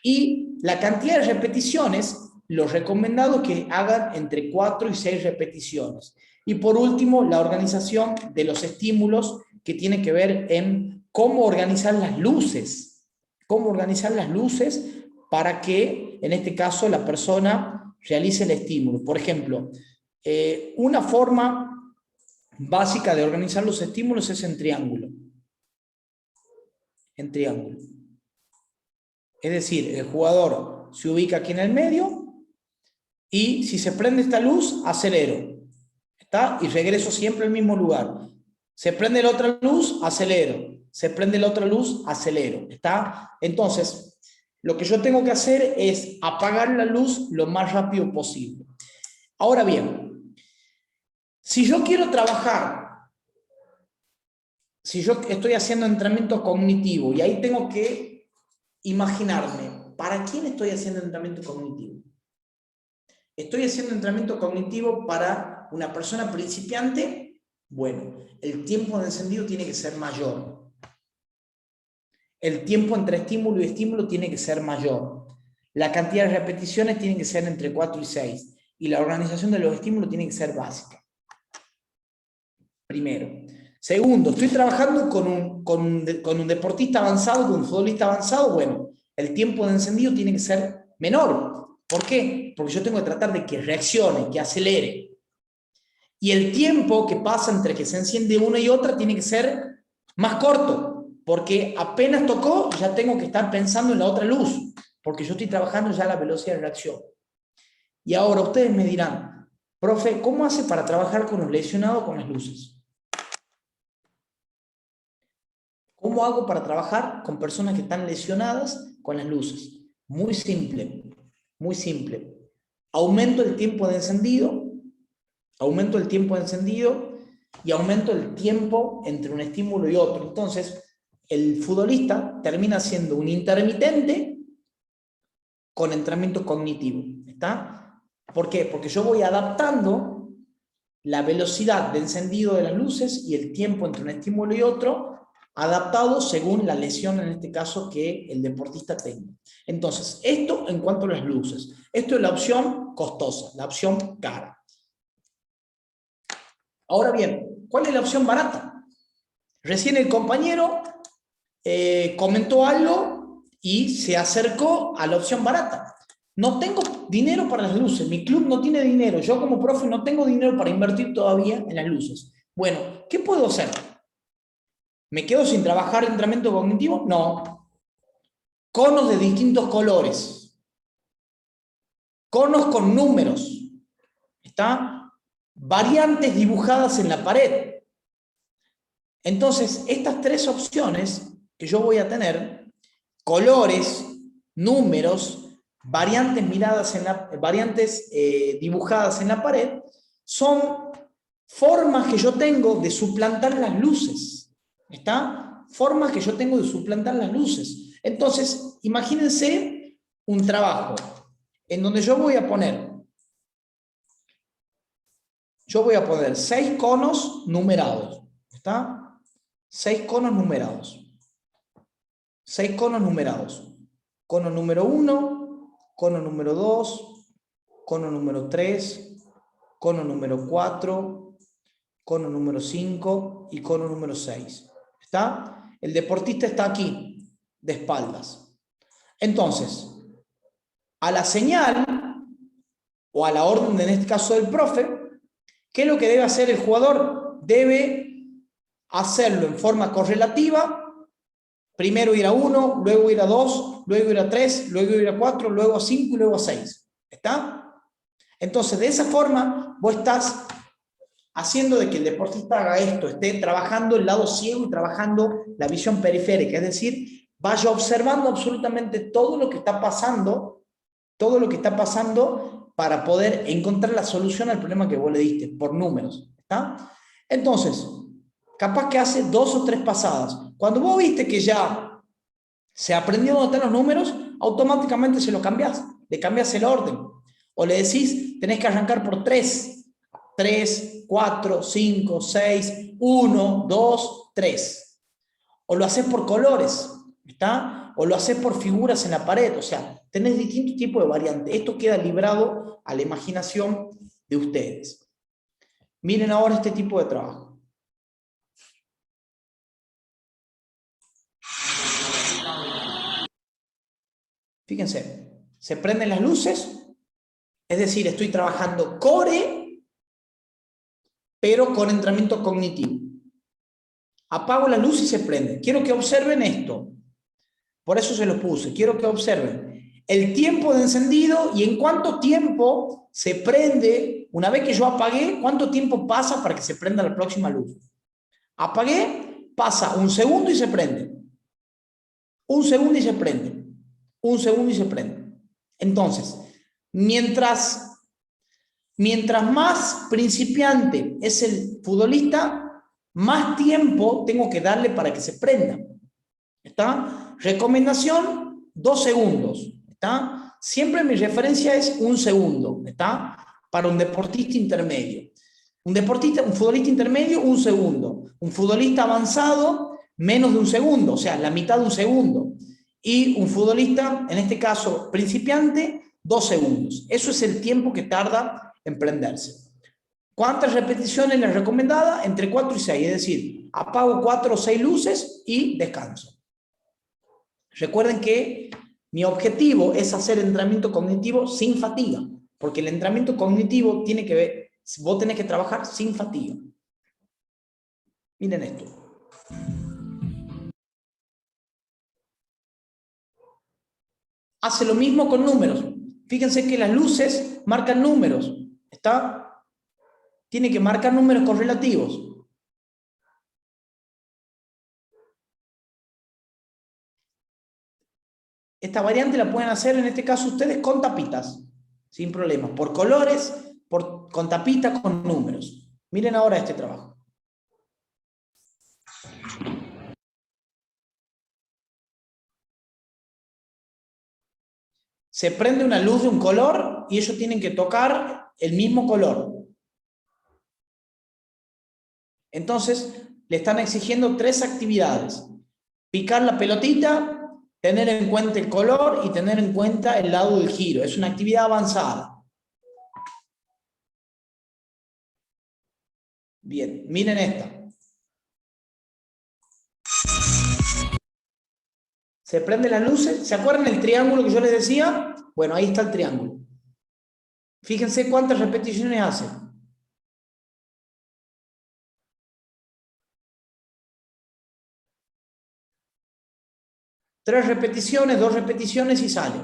Y la cantidad de repeticiones, lo recomendado es que hagan entre 4 y 6 repeticiones. Y por último, la organización de los estímulos, que tiene que ver en cómo organizar las luces. Cómo organizar las luces para que, en este caso, la persona realice el estímulo. Por ejemplo, una forma básica de organizar los estímulos es en triángulo. En triángulo. Es decir, el jugador se ubica aquí en el medio y si se prende esta luz, acelero. ¿Está? Y regreso siempre al mismo lugar. Se prende la otra luz, acelero. Se prende la otra luz, acelero. ¿Está? Entonces, lo que yo tengo que hacer es apagar la luz lo más rápido posible. Ahora bien, si yo quiero trabajar, si yo estoy haciendo entrenamiento cognitivo y ahí tengo que imaginarme, ¿para quién estoy haciendo entrenamiento cognitivo? ¿Estoy haciendo entrenamiento cognitivo para una persona principiante? Bueno, el tiempo de encendido tiene que ser mayor. El tiempo entre estímulo y estímulo tiene que ser mayor. La cantidad de repeticiones tiene que ser entre 4 y 6. Y la organización de los estímulos tiene que ser básica. Primero. Segundo, estoy trabajando con un deportista avanzado, con un futbolista avanzado. Bueno, el tiempo de encendido tiene que ser menor. ¿Por qué? Porque yo tengo que tratar de que reaccione, que acelere. Y el tiempo que pasa entre que se enciende una y otra tiene que ser más corto, porque apenas tocó ya tengo que estar pensando en la otra luz, porque yo estoy trabajando ya a la velocidad de reacción. Y ahora ustedes me dirán, profe, ¿cómo hace para trabajar con los lesionados con las luces? ¿Cómo hago para trabajar con personas que están lesionadas con las luces? Muy simple, muy simple. Aumento el tiempo de encendido, y aumento el tiempo entre un estímulo y otro. Entonces, el futbolista termina siendo un intermitente con entrenamiento cognitivo. ¿Está? ¿Por qué? Porque yo voy adaptando la velocidad de encendido de las luces y el tiempo entre un estímulo y otro, adaptado según la lesión, en este caso, que el deportista tenga. Entonces, esto en cuanto a las luces. Esto es la opción costosa, la opción cara. Ahora bien, ¿cuál es la opción barata? Recién el compañero comentó algo y se acercó a la opción barata. No tengo dinero para las luces, mi club no tiene dinero, yo como profe no tengo dinero para invertir todavía en las luces. Bueno, ¿qué puedo hacer? ¿Me quedo sin trabajar en entrenamiento cognitivo? No. Conos de distintos colores. Conos con números. ¿Está? Variantes dibujadas en la pared. Entonces, estas tres opciones que yo voy a tener, colores, números, variantes dibujadas en la pared, son formas que yo tengo de suplantar las luces. ¿Está? Formas que yo tengo de suplantar las luces. Entonces, imagínense un trabajo en donde yo voy a poner 6 conos numerados. ¿Está? 6 conos numerados. 6 conos numerados. Cono número 1, cono número 2, cono número 3, cono número 4, cono número 5 y cono número 6. ¿Está? El deportista está aquí, de espaldas. Entonces, a la señal, o a la orden, en este caso del profe, ¿qué es lo que debe hacer el jugador? Debe hacerlo en forma correlativa. Primero ir a 1, luego ir a 2, luego ir a 3, luego ir a 4, luego a 5 y luego a 6. ¿Está? Entonces, de esa forma, vos estás haciendo de que el deportista haga esto, esté trabajando el lado ciego y trabajando la visión periférica, es decir, vaya observando absolutamente todo lo que está pasando para poder encontrar la solución al problema que vos le diste, por números. ¿Está? Entonces, capaz que hace 2 o 3 pasadas. Cuando vos viste que ya se aprendió dónde están los números, automáticamente se lo cambiás, le cambiás el orden. O le decís, tenés que arrancar por 3. 3, 4, 5, 6, 1, 2, 3. O lo haces por colores, ¿está? O lo haces por figuras en la pared, o sea, tenés distintos tipos de variantes. Esto queda librado a la imaginación de ustedes. Miren ahora este tipo de trabajo. Fíjense, se prenden las luces, es decir, estoy trabajando core, pero con entrenamiento cognitivo. Apago la luz y se prende. Quiero que observen esto. Por eso se lo puse. Quiero que observen el tiempo de encendido y en cuánto tiempo se prende. Una vez que yo apagué, ¿cuánto tiempo pasa para que se prenda la próxima luz? Apagué, pasa 1 segundo y se prende. 1 segundo y se prende. 1 segundo y se prende. Entonces, mientras más principiante es el futbolista, más tiempo tengo que darle para que se prenda. ¿Está? Recomendación, 2 segundos. ¿Está? Siempre mi referencia es 1 segundo. ¿Está? Para un deportista intermedio. Un futbolista intermedio, 1 segundo. Un futbolista avanzado, menos de 1 segundo, o sea, la mitad de 1 segundo. Y un futbolista, en este caso principiante, 2 segundos. Eso es el tiempo que tarda en prenderse. ¿Cuántas repeticiones es la recomendada? Entre 4 y 6, es decir, apago 4 o 6 luces y descanso. Recuerden que mi objetivo es hacer entrenamiento cognitivo sin fatiga, porque el entrenamiento cognitivo tiene que ver, vos tenés que trabajar sin fatiga. Miren esto. Hace lo mismo con números. Fíjense que las luces marcan números. ¿Está? Tiene que marcar números correlativos. Esta variante la pueden hacer, en este caso, ustedes con tapitas, sin problemas, por colores, con tapitas, con números. Miren ahora este trabajo. Se prende una luz de un color y ellos tienen que tocar el mismo color. Entonces, le están exigiendo 3 actividades. Picar la pelotita, tener en cuenta el color y tener en cuenta el lado del giro. Es una actividad avanzada. Bien, miren esta. Se prenden las luces. ¿Se acuerdan el triángulo que yo les decía? Bueno, ahí está el triángulo. Fíjense cuántas repeticiones hace. Tres repeticiones, 2 repeticiones y sale.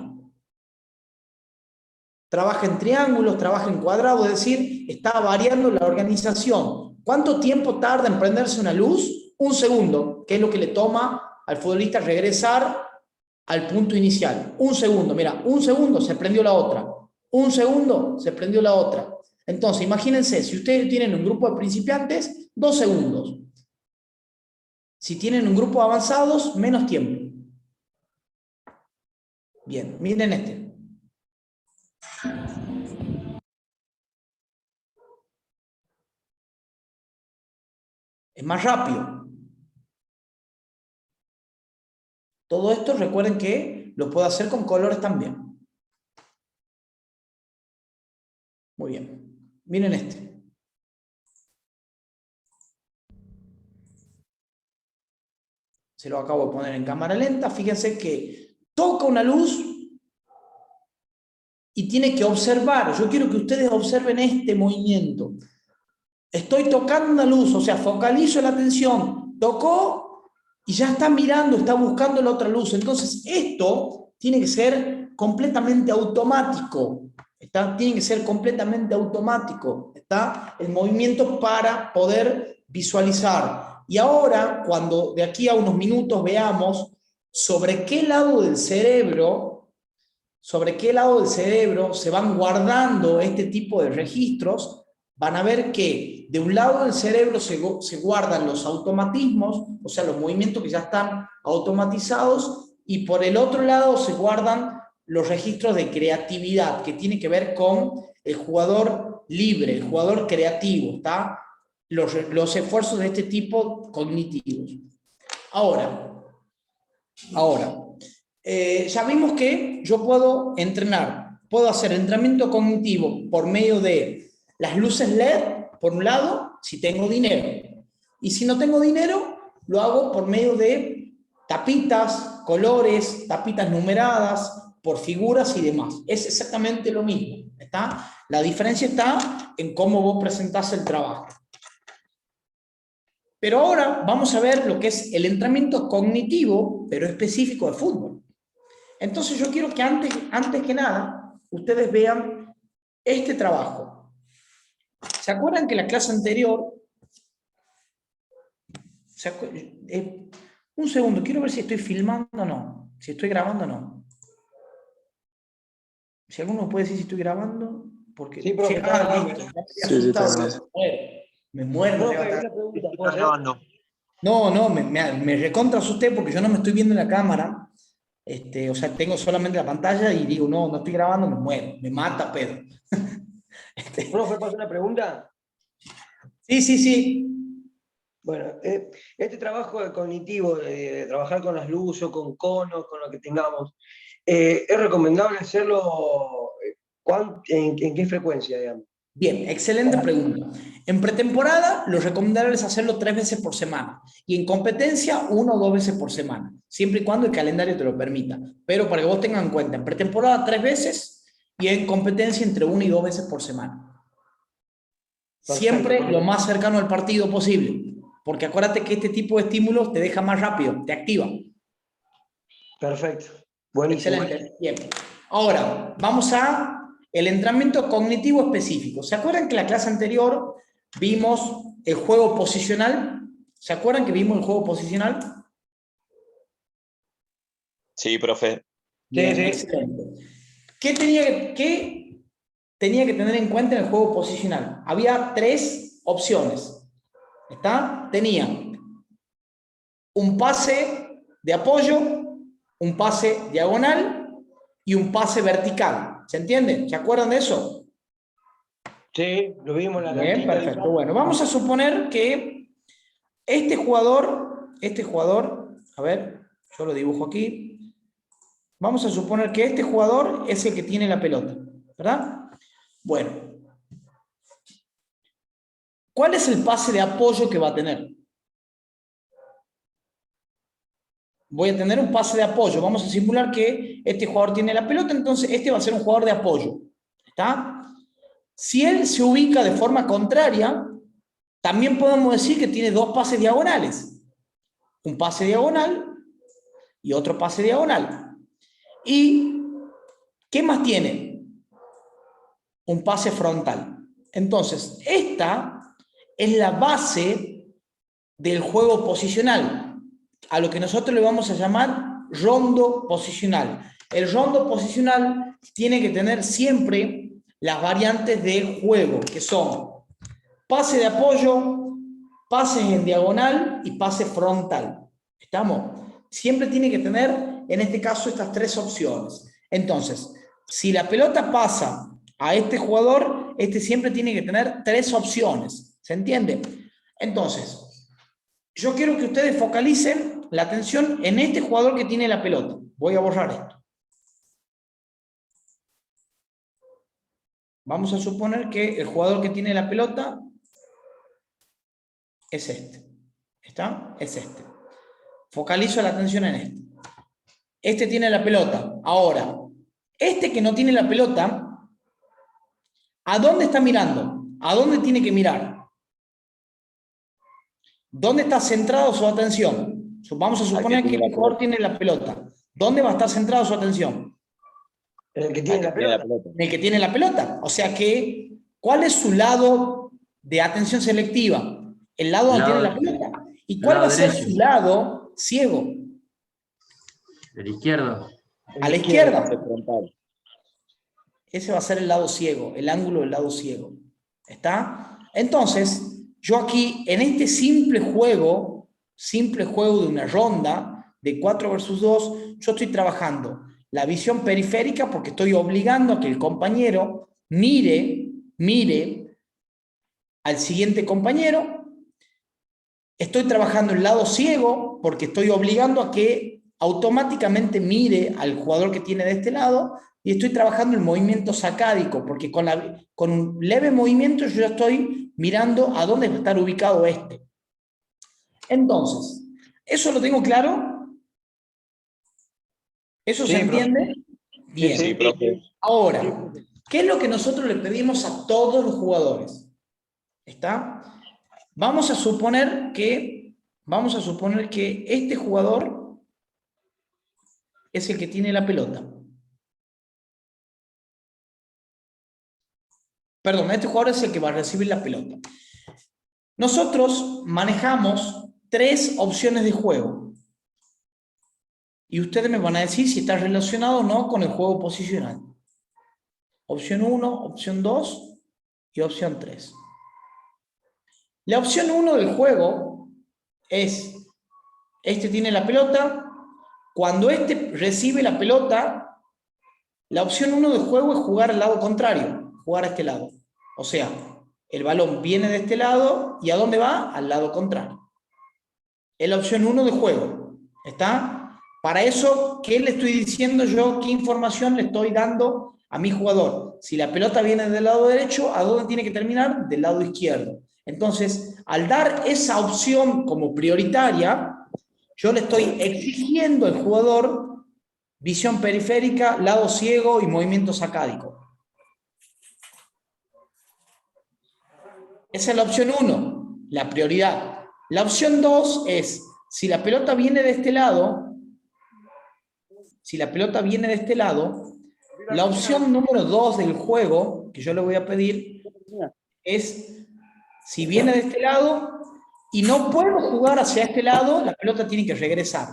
Trabaja en triángulos, trabaja en cuadrados, es decir, está variando la organización. ¿Cuánto tiempo tarda en prenderse una luz? 1 segundo, que es lo que le toma al futbolista regresar al punto inicial. 1 segundo, mira, 1 segundo se prendió la otra. 1 segundo se prendió la otra. Entonces, imagínense, si ustedes tienen un grupo de principiantes, 2 segundos. Si tienen un grupo de avanzados, menos tiempo. Bien, miren este. Es más rápido. Todo esto recuerden que lo puedo hacer con colores también. Muy bien. Miren este. Se lo acabo de poner en cámara lenta. Fíjense que toca una luz y tiene que observar. Yo quiero que ustedes observen este movimiento. Estoy tocando una luz, o sea, focalizo la atención. Tocó y ya está mirando, está buscando la otra luz. Entonces, esto tiene que ser completamente automático. Tiene que ser completamente automático. Está el movimiento para poder visualizar. Y ahora, cuando de aquí a unos minutos veamos sobre qué lado del cerebro se van guardando este tipo de registros, van a ver que de un lado del cerebro se guardan los automatismos, o sea, los movimientos que ya están automatizados, y por el otro lado se guardan los registros de creatividad, que tiene que ver con el jugador libre, el jugador creativo, ¿está? Los esfuerzos de este tipo cognitivos. Ahora, ya vimos que yo puedo entrenar, puedo hacer entrenamiento cognitivo por medio de las luces LED, por un lado, si tengo dinero. Y si no tengo dinero, lo hago por medio de tapitas, colores, tapitas numeradas, por figuras y demás. Es exactamente lo mismo, ¿está? La diferencia está en cómo vos presentás el trabajo. Pero ahora vamos a ver lo que es el entrenamiento cognitivo, pero específico de fútbol. Entonces yo quiero que antes que nada, ustedes vean este trabajo. ¿Se acuerdan que la clase anterior... un segundo, quiero ver si estoy filmando o no. Si estoy grabando o no. Si alguno me puede decir si estoy grabando, porque... Sí, profe, me muero. Profe, una pregunta, ¿puedo hacer? No, me recontra asusté porque yo no me estoy viendo en la cámara. O sea, tengo solamente la pantalla y digo, no estoy grabando, me muero, me mata Pedro. Profe, ¿puedo hacer una pregunta? Sí. Bueno, este trabajo cognitivo, de trabajar con las luces o con conos, con lo que tengamos, ¿es recomendable hacerlo en qué frecuencia, digamos? Bien, excelente pregunta. En pretemporada, lo recomendable es hacerlo 3 veces por semana. Y en competencia, 1 o 2 veces por semana. Siempre y cuando el calendario te lo permita. Pero para que vos tengan en cuenta, en pretemporada 3 veces y en competencia entre 1 y 2 veces por semana. Perfecto. Siempre lo más cercano al partido posible. Porque acuérdate que este tipo de estímulos te deja más rápido, te activa. Perfecto. Buenísimo. Excelente. Bien. Ahora, vamos a el entrenamiento cognitivo específico. ¿Se acuerdan que en la clase anterior vimos el juego posicional? ¿Se acuerdan que vimos el juego posicional? Sí, profe. Bien, Sí. excelente. ¿Qué tenía que tener en cuenta en el juego posicional? Había 3 opciones. ¿Está? Tenía un pase de apoyo, un pase diagonal y un pase vertical. ¿Se entiende? ¿Se acuerdan de eso? Sí, lo vimos en la Bien, cartita. perfecto. Bueno, vamos a suponer que este jugador, a ver, yo lo dibujo aquí. Vamos a suponer que este jugador es el que tiene la pelota, ¿verdad? Bueno. ¿Cuál es el pase de apoyo que va a tener? Voy a tener un pase de apoyo. Vamos a simular que este jugador tiene la pelota, entonces este va a ser un jugador de apoyo. ¿Está? Si él se ubica de forma contraria, también podemos decir que tiene dos pases diagonales. Un pase diagonal y otro pase diagonal. ¿Y qué más tiene? Un pase frontal. Entonces, esta es la base del juego posicional, a lo que nosotros le vamos a llamar rondo posicional. El rondo posicional tiene que tener siempre las variantes de juego, que son pase de apoyo, pases en diagonal y pase frontal. ¿Estamos? Siempre tiene que tener, en este caso, estas tres opciones. Entonces, si la pelota pasa a este jugador, este siempre tiene que tener tres opciones. ¿Se entiende? Entonces, yo quiero que ustedes focalicen la atención en este jugador que tiene la pelota. Voy a borrar esto. Vamos a suponer que el jugador que tiene la pelota es este. ¿Está? Es este. Focalizo la atención en este. Este tiene la pelota. Ahora, este que no tiene la pelota, ¿a dónde está mirando? ¿A dónde tiene que mirar? ¿Dónde está centrada su atención? Vamos a suponer que el jugador tiene la pelota. ¿Dónde va a estar centrada su atención? En el que tiene la pelota. En el que tiene la pelota. O sea que, ¿cuál es su lado de atención selectiva? El lado donde tiene la pelota. ¿Y cuál va a ser su lado ciego? El izquierdo. A la izquierda. Ese va a ser el lado ciego, el ángulo del lado ciego. ¿Está? Entonces, yo aquí, en este simple juego de una ronda de 4 versus 2, yo estoy trabajando la visión periférica porque estoy obligando a que el compañero mire al siguiente compañero. Estoy trabajando el lado ciego porque estoy obligando a que automáticamente mire al jugador que tiene de este lado, y estoy trabajando el movimiento sacádico porque con un leve movimiento yo ya estoy mirando a dónde va a estar ubicado este. Entonces, ¿eso lo tengo claro? ¿Eso se entiende? Bien. Sí, profe. Ahora, ¿qué es lo que nosotros le pedimos a todos los jugadores? ¿Está? Vamos a suponer que este jugador es el que tiene la pelota. Perdón, este jugador es el que va a recibir la pelota. Nosotros manejamos 3 opciones de juego. Y ustedes me van a decir si está relacionado o no con el juego posicional. Opción 1, opción 2 y opción 3. La opción 1 del juego es, este tiene la pelota, cuando este recibe la pelota, la opción 1 del juego es jugar al lado contrario, jugar a este lado. O sea, el balón viene de este lado y ¿a dónde va? Al lado contrario. Es la opción 1 del juego. ¿Está? Para eso, ¿qué le estoy diciendo yo? ¿Qué información le estoy dando a mi jugador? Si la pelota viene del lado derecho, ¿a dónde tiene que terminar? Del lado izquierdo. Entonces, al dar esa opción como prioritaria, yo le estoy exigiendo al jugador visión periférica, lado ciego y movimiento sacádico. Esa es la opción 1, la prioridad. La opción 2 es, si la pelota viene de este lado, la opción número 2 del juego, que yo le voy a pedir, es, si viene de este lado y no puedo jugar hacia este lado, la pelota tiene que regresar.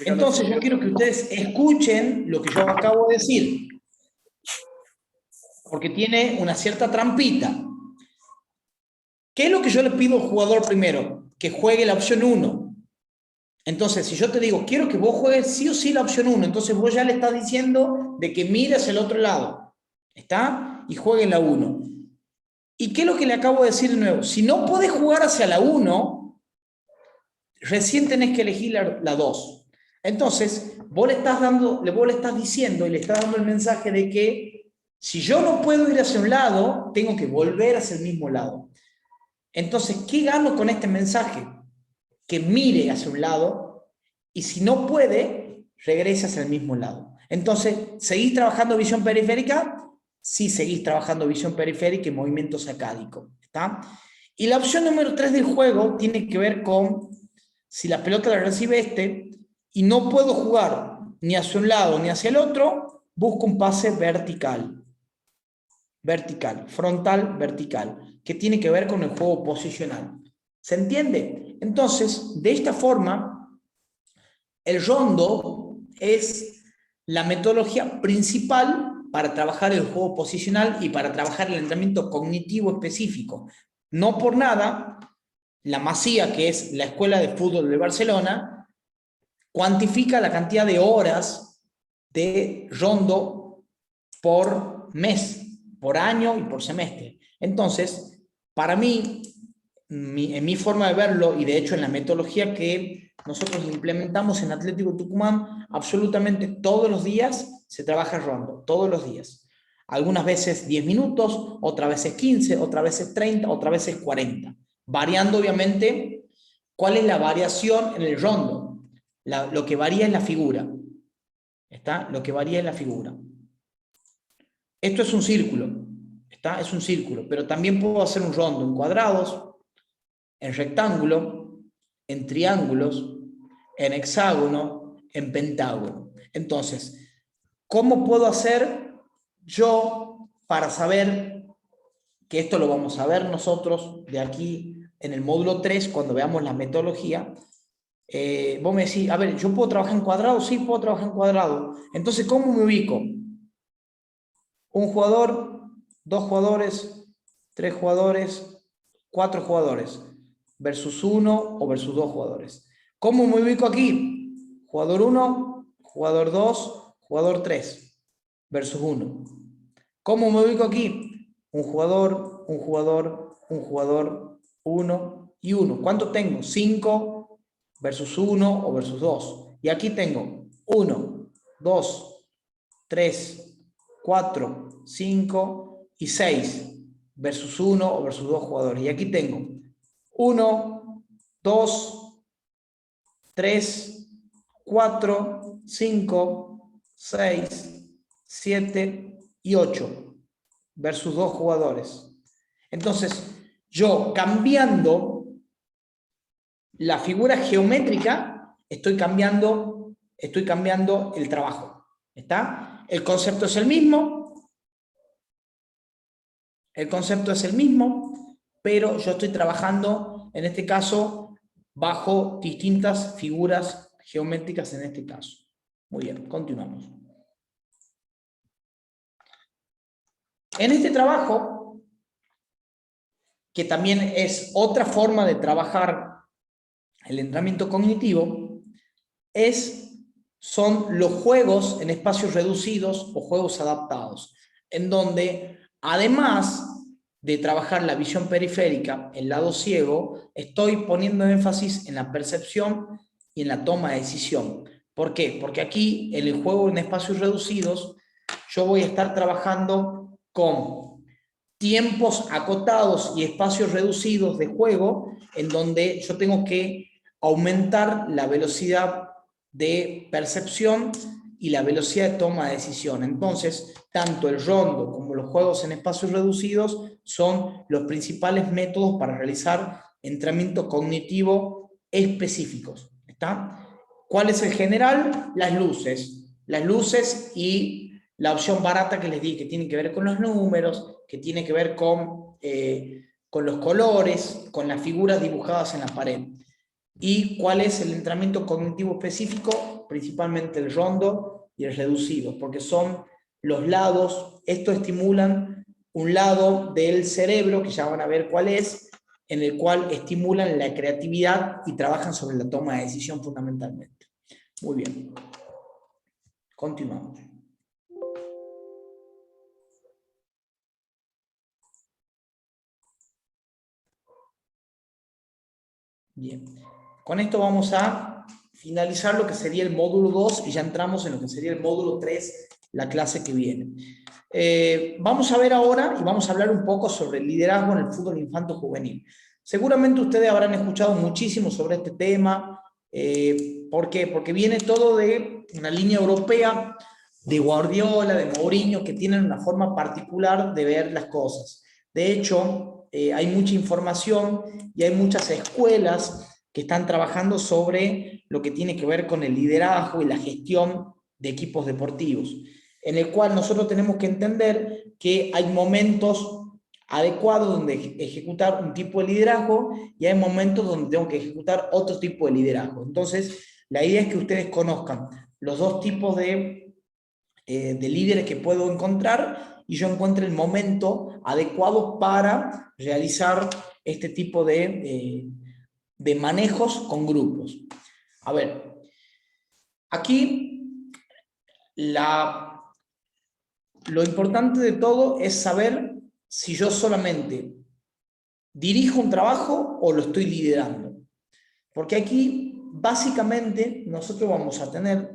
Entonces yo quiero que ustedes escuchen lo que yo acabo de decir, porque tiene una cierta trampita. ¿Qué es lo que yo le pido al jugador primero? Que juegue la opción 1. Entonces, si yo te digo, quiero que vos juegues sí o sí la opción 1, entonces vos ya le estás diciendo de que mire hacia el otro lado. ¿Está? Y juegue la 1. ¿Y qué es lo que le acabo de decir de nuevo? Si no podés jugar hacia la 1, recién tenés que elegir la 2. Entonces, vos le estás diciendo y le estás dando el mensaje de que si yo no puedo ir hacia un lado, tengo que volver hacia el mismo lado. Entonces, ¿qué gano con este mensaje? Que mire hacia un lado y si no puede, regrese hacia el mismo lado. Entonces, ¿seguís trabajando visión periférica? Sí, seguís trabajando visión periférica y movimiento sacádico. ¿Está? Y la opción número 3 del juego tiene que ver con si la pelota la recibe este y no puedo jugar ni hacia un lado ni hacia el otro, busco un pase vertical. Vertical, frontal, vertical, que tiene que ver con el juego posicional. ¿Se entiende? Entonces, de esta forma, el rondo es la metodología principal para trabajar el juego posicional y para trabajar el entrenamiento cognitivo específico. No por nada, la Masía, que es la Escuela de Fútbol de Barcelona, cuantifica la cantidad de horas de rondo por mes, por año y por semestre. Entonces, para mí, en mi forma de verlo, y de hecho en la metodología que nosotros implementamos en Atlético Tucumán, absolutamente todos los días se trabaja el rondo, todos los días. Algunas veces 10 minutos, otras veces 15, otras veces 30, otras veces 40. Variando obviamente cuál es la variación en el rondo. Lo que varía es la figura. ¿Está? Lo que varía es la figura. Esto es un círculo. ¿Está? Es un círculo, pero también puedo hacer un rondo en cuadrados, en rectángulo, en triángulos, en hexágono, en pentágono. Entonces, ¿cómo puedo hacer yo para saber que esto lo vamos a ver nosotros de aquí en el módulo 3 cuando veamos la metodología? Vos me decís, a ver, ¿yo puedo trabajar en cuadrado? Sí, puedo trabajar en cuadrado. Entonces, ¿cómo me ubico? Un jugador, 2 jugadores, 3 jugadores, 4 jugadores, versus 1 o versus 2 jugadores. ¿Cómo me ubico aquí? Jugador 1, jugador 2, jugador 3, versus 1. ¿Cómo me ubico aquí? Un jugador, un jugador, un jugador, 1 y 1. ¿Cuánto tengo? 5 versus 1 o versus 2. Y aquí tengo 1, 2, 3, 4, 5 y 6 versus 1 o versus 2 jugadores. Y aquí tengo 1, 2, 3, 4, 5, 6, 7 y 8 versus 2 jugadores. Entonces, yo cambiando la figura geométrica, estoy cambiando el trabajo. ¿Está? El concepto es el mismo. El concepto es el mismo, pero yo estoy trabajando, en este caso, bajo distintas figuras geométricas en este caso. Muy bien, continuamos. En este trabajo, que también es otra forma de trabajar el entrenamiento cognitivo, son los juegos en espacios reducidos o juegos adaptados, en donde además de trabajar la visión periférica, el lado ciego, estoy poniendo énfasis en la percepción y en la toma de decisión. ¿Por qué? Porque aquí, en el juego en espacios reducidos, yo voy a estar trabajando con tiempos acotados y espacios reducidos de juego, en donde yo tengo que aumentar la velocidad de percepción y la velocidad de toma de decisión. Entonces, tanto el rondo como los juegos en espacios reducidos son los principales métodos para realizar entrenamiento cognitivo específicos. ¿Está? ¿Cuál es el general? Las luces y la opción barata que les di, que tiene que ver con los números, que tiene que ver con los colores, con las figuras dibujadas en la pared. ¿Y cuál es el entrenamiento cognitivo específico? Principalmente el rondo y el reducido, porque son los lados, esto estimulan un lado del cerebro, que ya van a ver cuál es, en el cual estimulan la creatividad y trabajan sobre la toma de decisión fundamentalmente. Muy bien. Continuamos. Bien. Con esto vamos a finalizar lo que sería el módulo 2 y ya entramos en lo que sería el módulo 3, la clase que viene. Vamos a ver ahora y vamos a hablar un poco sobre el liderazgo en el fútbol infanto-juvenil. Seguramente ustedes habrán escuchado muchísimo sobre este tema. ¿Por qué? Porque viene todo de una línea europea de Guardiola, de Mourinho, que tienen una forma particular de ver las cosas. De hecho, hay mucha información y hay muchas escuelas que están trabajando sobre lo que tiene que ver con el liderazgo y la gestión de equipos deportivos, en el cual nosotros tenemos que entender que hay momentos adecuados donde ejecutar un tipo de liderazgo y hay momentos donde tengo que ejecutar otro tipo de liderazgo. Entonces, la idea es que ustedes conozcan los dos tipos de líderes que puedo encontrar y yo encuentre el momento adecuado para realizar este tipo de manejos con grupos. A ver, aquí lo importante de todo es saber si yo solamente dirijo un trabajo o lo estoy liderando. Porque aquí, básicamente, nosotros vamos a tener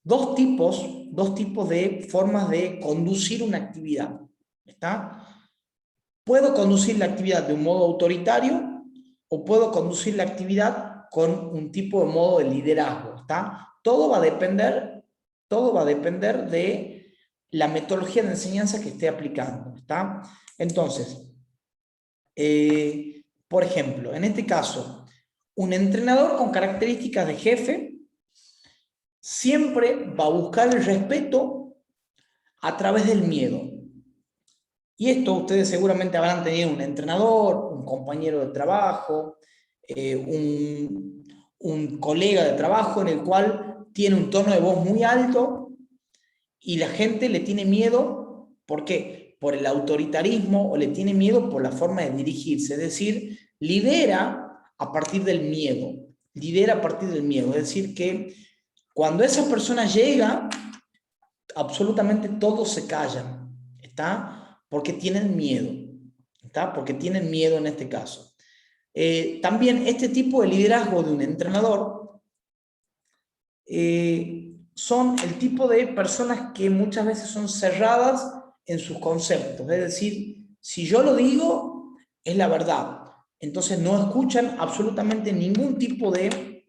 dos tipos de formas de conducir una actividad. ¿Está? Puedo conducir la actividad de un modo autoritario o puedo conducir la actividad con un tipo de modo de liderazgo. ¿Está? Todo va a depender de la metodología de enseñanza que esté aplicando. ¿Está? Entonces, por ejemplo, en este caso, un entrenador con características de jefe siempre va a buscar el respeto a través del miedo. Y esto ustedes seguramente habrán tenido un entrenador, un compañero de trabajo, un colega de trabajo en el cual tiene un tono de voz muy alto y la gente le tiene miedo. ¿Por qué? Por el autoritarismo o le tiene miedo por la forma de dirigirse. Es decir, lidera a partir del miedo. Lidera a partir del miedo. Es decir, que cuando esa persona llega, absolutamente todos se callan. ¿Está? Porque tienen miedo. ¿Está? Porque tienen miedo en este caso. También este tipo de liderazgo de un entrenador son el tipo de personas que muchas veces son cerradas en sus conceptos. Es decir, si yo lo digo, es la verdad. Entonces no escuchan absolutamente ningún tipo de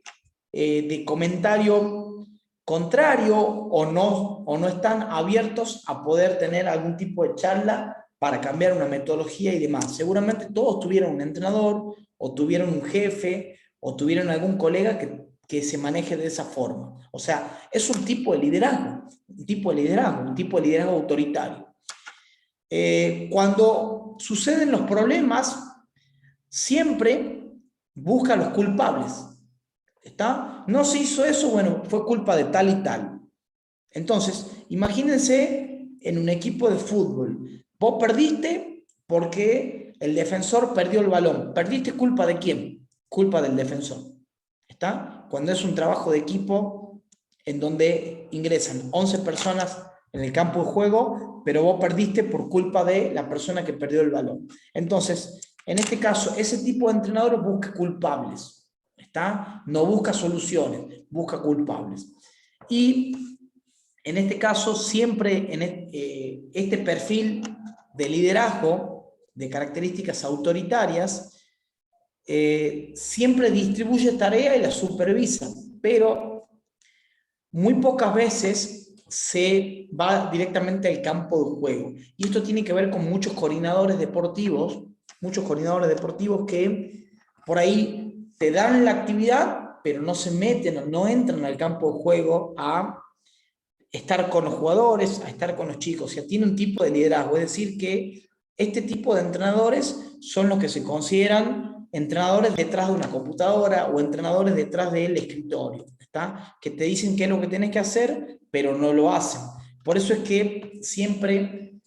comentario contrario o no están abiertos a poder tener algún tipo de charla para cambiar una metodología y demás. Seguramente todos tuvieron un entrenador o tuvieron un jefe o tuvieron algún colega que se maneje de esa forma. O sea, es un tipo de liderazgo, un tipo de liderazgo autoritario. Cuando suceden los problemas, siempre busca a los culpables. ¿Está? No se hizo eso, bueno, fue culpa de tal y tal. Entonces, imagínense en un equipo de fútbol. Vos perdiste porque el defensor perdió el balón. ¿Perdiste culpa de quién? Culpa del defensor. ¿Está? Cuando es un trabajo de equipo en donde ingresan 11 personas en el campo de juego, pero vos perdiste por culpa de la persona que perdió el balón. Entonces, en este caso, ese tipo de entrenador busca culpables. ¿Está? No busca soluciones, busca culpables. Y en este caso, siempre en este perfil de liderazgo, de características autoritarias, siempre distribuye tarea y la supervisa, pero muy pocas veces se va directamente al campo de juego. Y esto tiene que ver con muchos coordinadores deportivos que por ahí te dan la actividad, pero no se meten, no entran al campo de juego a estar con los jugadores, a estar con los chicos. O sea, tiene un tipo de liderazgo. Es decir, que este tipo de entrenadores son los que se consideran entrenadores detrás de una computadora o entrenadores detrás del escritorio, ¿está? Que te dicen qué es lo que tienes que hacer, pero no lo hacen. Por eso es que siempre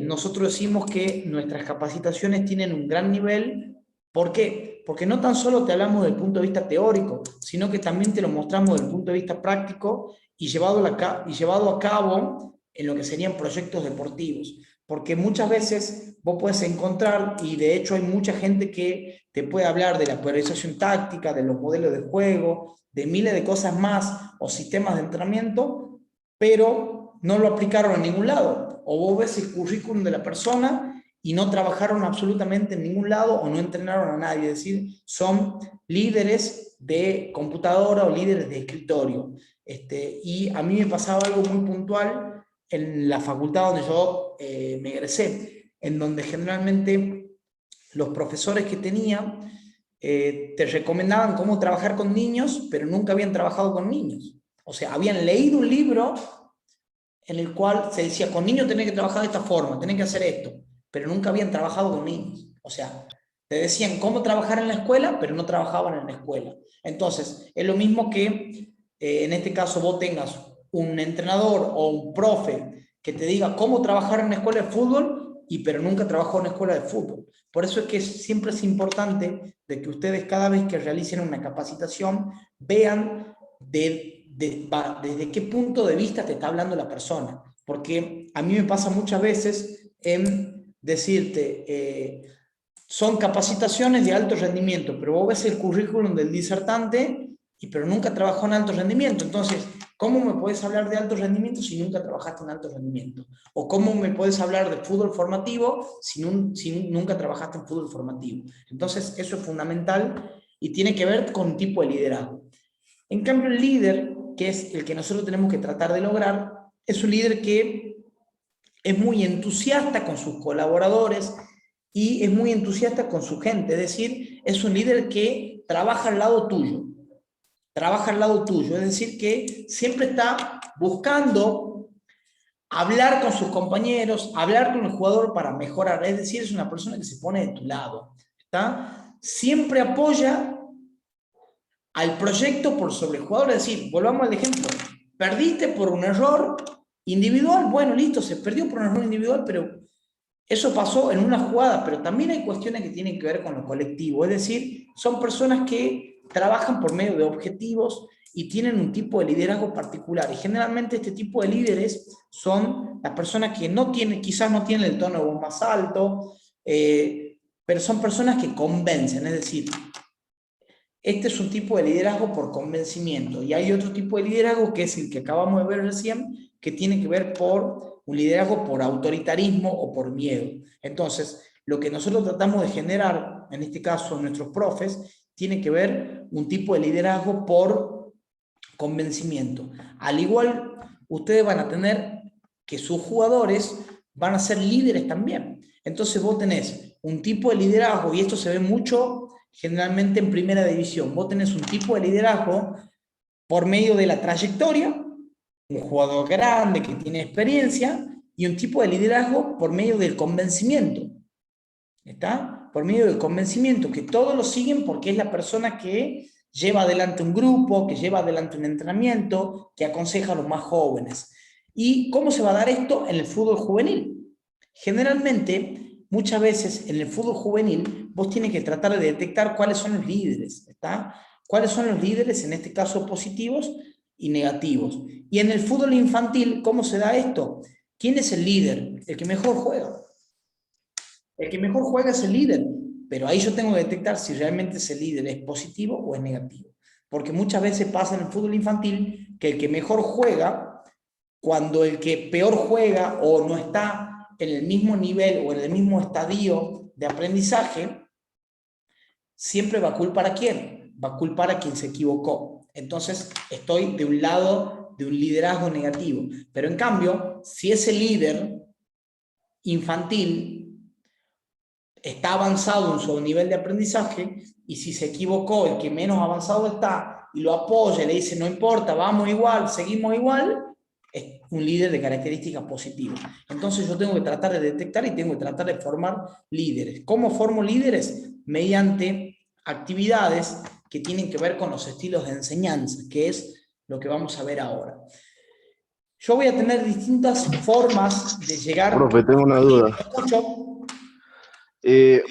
nosotros decimos que nuestras capacitaciones tienen un gran nivel. ¿Por qué? Porque no tan solo te hablamos del punto de vista teórico, sino que también te lo mostramos desde el punto de vista práctico y llevado a cabo en lo que serían proyectos deportivos. Porque muchas veces vos puedes encontrar, y de hecho hay mucha gente que te puede hablar de la priorización táctica, de los modelos de juego, de miles de cosas más, o sistemas de entrenamiento, pero no lo aplicaron en ningún lado. O vos ves el currículum de la persona y no trabajaron absolutamente en ningún lado o no entrenaron a nadie. Es decir, son líderes de computadora o líderes de escritorio. Y a mí me pasaba algo muy puntual en la facultad donde yo me egresé, en donde generalmente los profesores que tenía te recomendaban cómo trabajar con niños, pero nunca habían trabajado con niños. O sea, habían leído un libro en el cual se decía, con niños tenés que trabajar de esta forma, tenés que hacer esto, pero nunca habían trabajado con niños. O sea, te decían cómo trabajar en la escuela, pero no trabajaban en la escuela. Entonces, es lo mismo que en este caso vos tengas un entrenador o un profe que te diga cómo trabajar en una escuela de fútbol, pero nunca trabajó en una escuela de fútbol. Por eso es que siempre es importante de que ustedes cada vez que realicen una capacitación vean desde qué punto de vista te está hablando la persona. Porque a mí me pasa muchas veces en decirte, son capacitaciones de alto rendimiento, pero vos ves el currículum del disertante, pero nunca trabajó en alto rendimiento. Entonces, ¿cómo me puedes hablar de alto rendimiento si nunca trabajaste en alto rendimiento? ¿O cómo me puedes hablar de fútbol formativo si nunca trabajaste en fútbol formativo? Entonces, eso es fundamental y tiene que ver con un tipo de liderazgo. En cambio, el líder, que es el que nosotros tenemos que tratar de lograr, es un líder que es muy entusiasta con sus colaboradores y es muy entusiasta con su gente. Es decir, es un líder que trabaja al lado tuyo. Trabaja al lado tuyo. Es decir, que siempre está buscando hablar con sus compañeros, hablar con el jugador para mejorar. Es decir, es una persona que se pone de tu lado. ¿Está? Siempre apoya al proyecto por sobre el jugador. Es decir, volvamos al ejemplo. Perdiste por un error individual. Bueno, listo, se perdió por un error individual, pero eso pasó en una jugada, pero también hay cuestiones que tienen que ver con lo colectivo. Es decir, son personas que trabajan por medio de objetivos y tienen un tipo de liderazgo particular. Y generalmente este tipo de líderes son las personas que no tienen, quizás no tienen el tono de voz más alto, pero son personas que convencen. Es decir, este es un tipo de liderazgo por convencimiento. Y hay otro tipo de liderazgo que es el que acabamos de ver recién, que tiene que ver por un liderazgo por autoritarismo o por miedo. Entonces, lo que nosotros tratamos de generar, en este caso nuestros profes, tiene que ver un tipo de liderazgo por convencimiento. Al igual, ustedes van a tener que sus jugadores van a ser líderes también. Entonces vos tenés un tipo de liderazgo, y esto se ve mucho generalmente en primera división. Vos tenés un tipo de liderazgo por medio de la trayectoria, un jugador grande que tiene experiencia, y un tipo de liderazgo por medio del convencimiento. ¿Está? Por medio del convencimiento, que todos lo siguen porque es la persona que lleva adelante un grupo, que lleva adelante un entrenamiento, que aconseja a los más jóvenes. ¿Y cómo se va a dar esto en el fútbol juvenil? Generalmente, muchas veces en el fútbol juvenil, vos tienes que tratar de detectar cuáles son los líderes, ¿está? ¿Cuáles son los líderes, en este caso positivos y negativos? Y en el fútbol infantil, ¿cómo se da esto? ¿Quién es el líder? El que mejor juega. El que mejor juega es el líder, pero ahí yo tengo que detectar si realmente ese líder es positivo o es negativo. Porque muchas veces pasa en el fútbol infantil que el que mejor juega, cuando el que peor juega o no está en el mismo nivel o en el mismo estadio de aprendizaje, siempre va a culpar a quién, va a culpar a quien se equivocó. Entonces estoy de un lado de un liderazgo negativo. Pero en cambio, si ese líder infantil está avanzado en su nivel de aprendizaje, y si se equivocó, el que menos avanzado está, y lo apoya, y le dice, no importa, vamos igual, seguimos igual, es un líder de características positivas. Entonces yo tengo que tratar de detectar y tengo que tratar de formar líderes. ¿Cómo formo líderes? Mediante actividades que tienen que ver con los estilos de enseñanza, que es lo que vamos a ver ahora. Yo voy a tener distintas formas de llegar... Profe, tengo una duda. ¿Me escucho?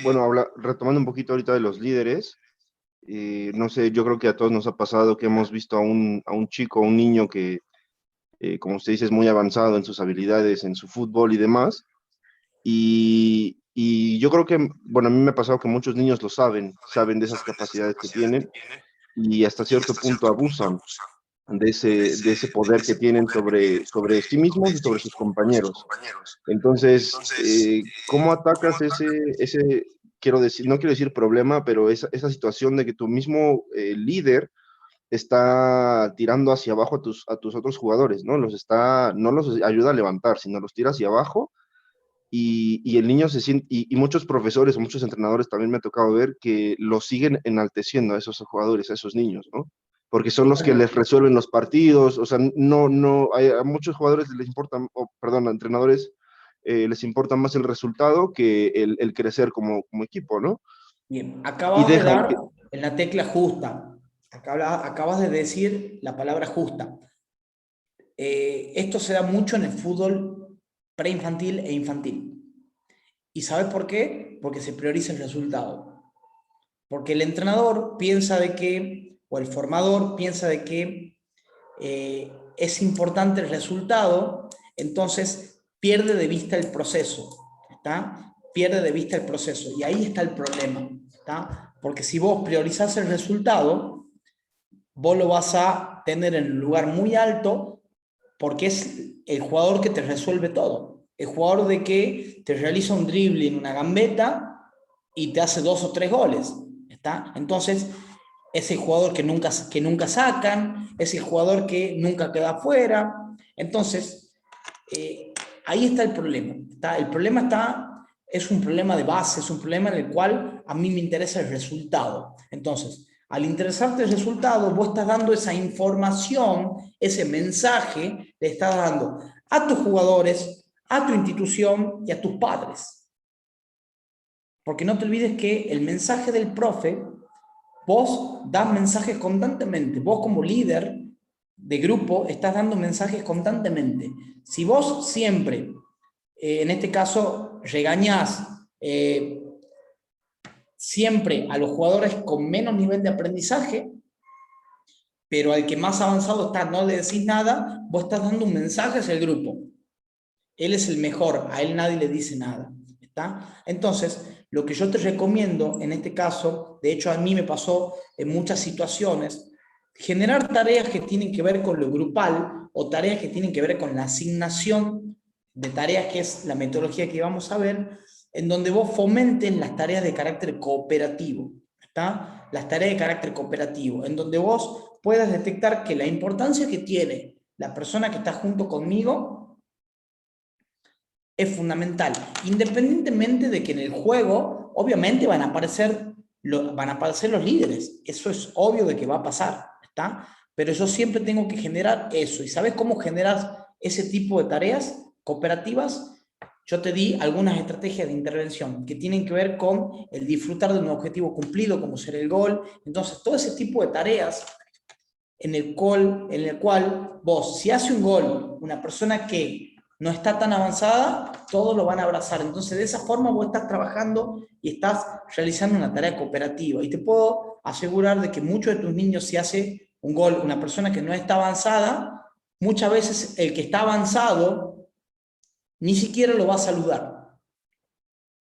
Bueno, retomando un poquito ahorita de los líderes, no sé, yo creo que a todos nos ha pasado que hemos visto a un chico, a un niño que, como usted dice, es muy avanzado en sus habilidades, en su fútbol y demás, y yo creo que, bueno, a mí me ha pasado que muchos niños lo saben de esas capacidades que tienen, y hasta cierto punto abusan de ese poder que tienen sobre sí mismos y sobre sus compañeros. Entonces, ¿cómo atacas no quiero decir problema, pero esa situación de que tu mismo líder está tirando hacia abajo a tus otros jugadores, ¿no? No los ayuda a levantar, sino los tira hacia abajo, y el niño se siente, y muchos profesores o muchos entrenadores también me ha tocado ver que los siguen enalteciendo a esos jugadores, a esos niños, ¿no? Porque son los que les resuelven los partidos, o sea, a muchos jugadores les importan, perdón, a entrenadores les importa más el resultado que el crecer como equipo, ¿no? Bien, Y acabas de dejan dar que, en la tecla justa. Acabas de decir la palabra justa. Esto se da mucho en el fútbol preinfantil e infantil. ¿Y sabes por qué? Porque se prioriza el resultado. Porque el entrenador piensa de que, o el formador piensa de que es importante el resultado, entonces pierde de vista el proceso, ¿está? Pierde de vista el proceso, y ahí está el problema, ¿está? Porque si vos priorizás el resultado, vos lo vas a tener en un lugar muy alto, porque es el jugador que te resuelve todo, el jugador de que te realiza un dribbling, una gambeta, y te hace 2 o 3 goles, ¿está? Entonces, es el jugador que nunca sacan, es el jugador que nunca queda afuera. Entonces, ahí está el problema. El problema es un problema de base, es un problema en el cual a mí me interesa el resultado. Entonces, al interesarte el resultado, vos estás dando esa información, ese mensaje, le estás dando a tus jugadores, a tu institución y a tus padres. Porque no te olvides que el mensaje del profe, vos das mensajes constantemente. Vos como líder de grupo estás dando mensajes constantemente. Si vos siempre, en este caso, regañás siempre a los jugadores con menos nivel de aprendizaje, pero al que más avanzado está no le decís nada, vos estás dando un mensaje hacia el grupo. Él es el mejor, a él nadie le dice nada. ¿Está? Entonces, lo que yo te recomiendo en este caso, de hecho a mí me pasó en muchas situaciones, generar tareas que tienen que ver con lo grupal o tareas que tienen que ver con la asignación de tareas, que es la metodología que vamos a ver, en donde vos fomentes las tareas de carácter cooperativo. ¿Está? Las tareas de carácter cooperativo, en donde vos puedas detectar que la importancia que tiene la persona que está junto conmigo es fundamental, independientemente de que en el juego, obviamente van a aparecer los líderes, eso es obvio de que va a pasar, ¿está? Pero yo siempre tengo que generar eso, ¿y sabes cómo generas ese tipo de tareas cooperativas? Yo te di algunas estrategias de intervención que tienen que ver con el disfrutar de un objetivo cumplido, como ser el gol. Entonces, todo ese tipo de tareas en el cual vos, si hace un gol una persona que no está tan avanzada, todos lo van a abrazar. Entonces, de esa forma vos estás trabajando y estás realizando una tarea cooperativa. Y te puedo asegurar de que muchos de tus niños, si hace un gol una persona que no está avanzada, muchas veces el que está avanzado ni siquiera lo va a saludar.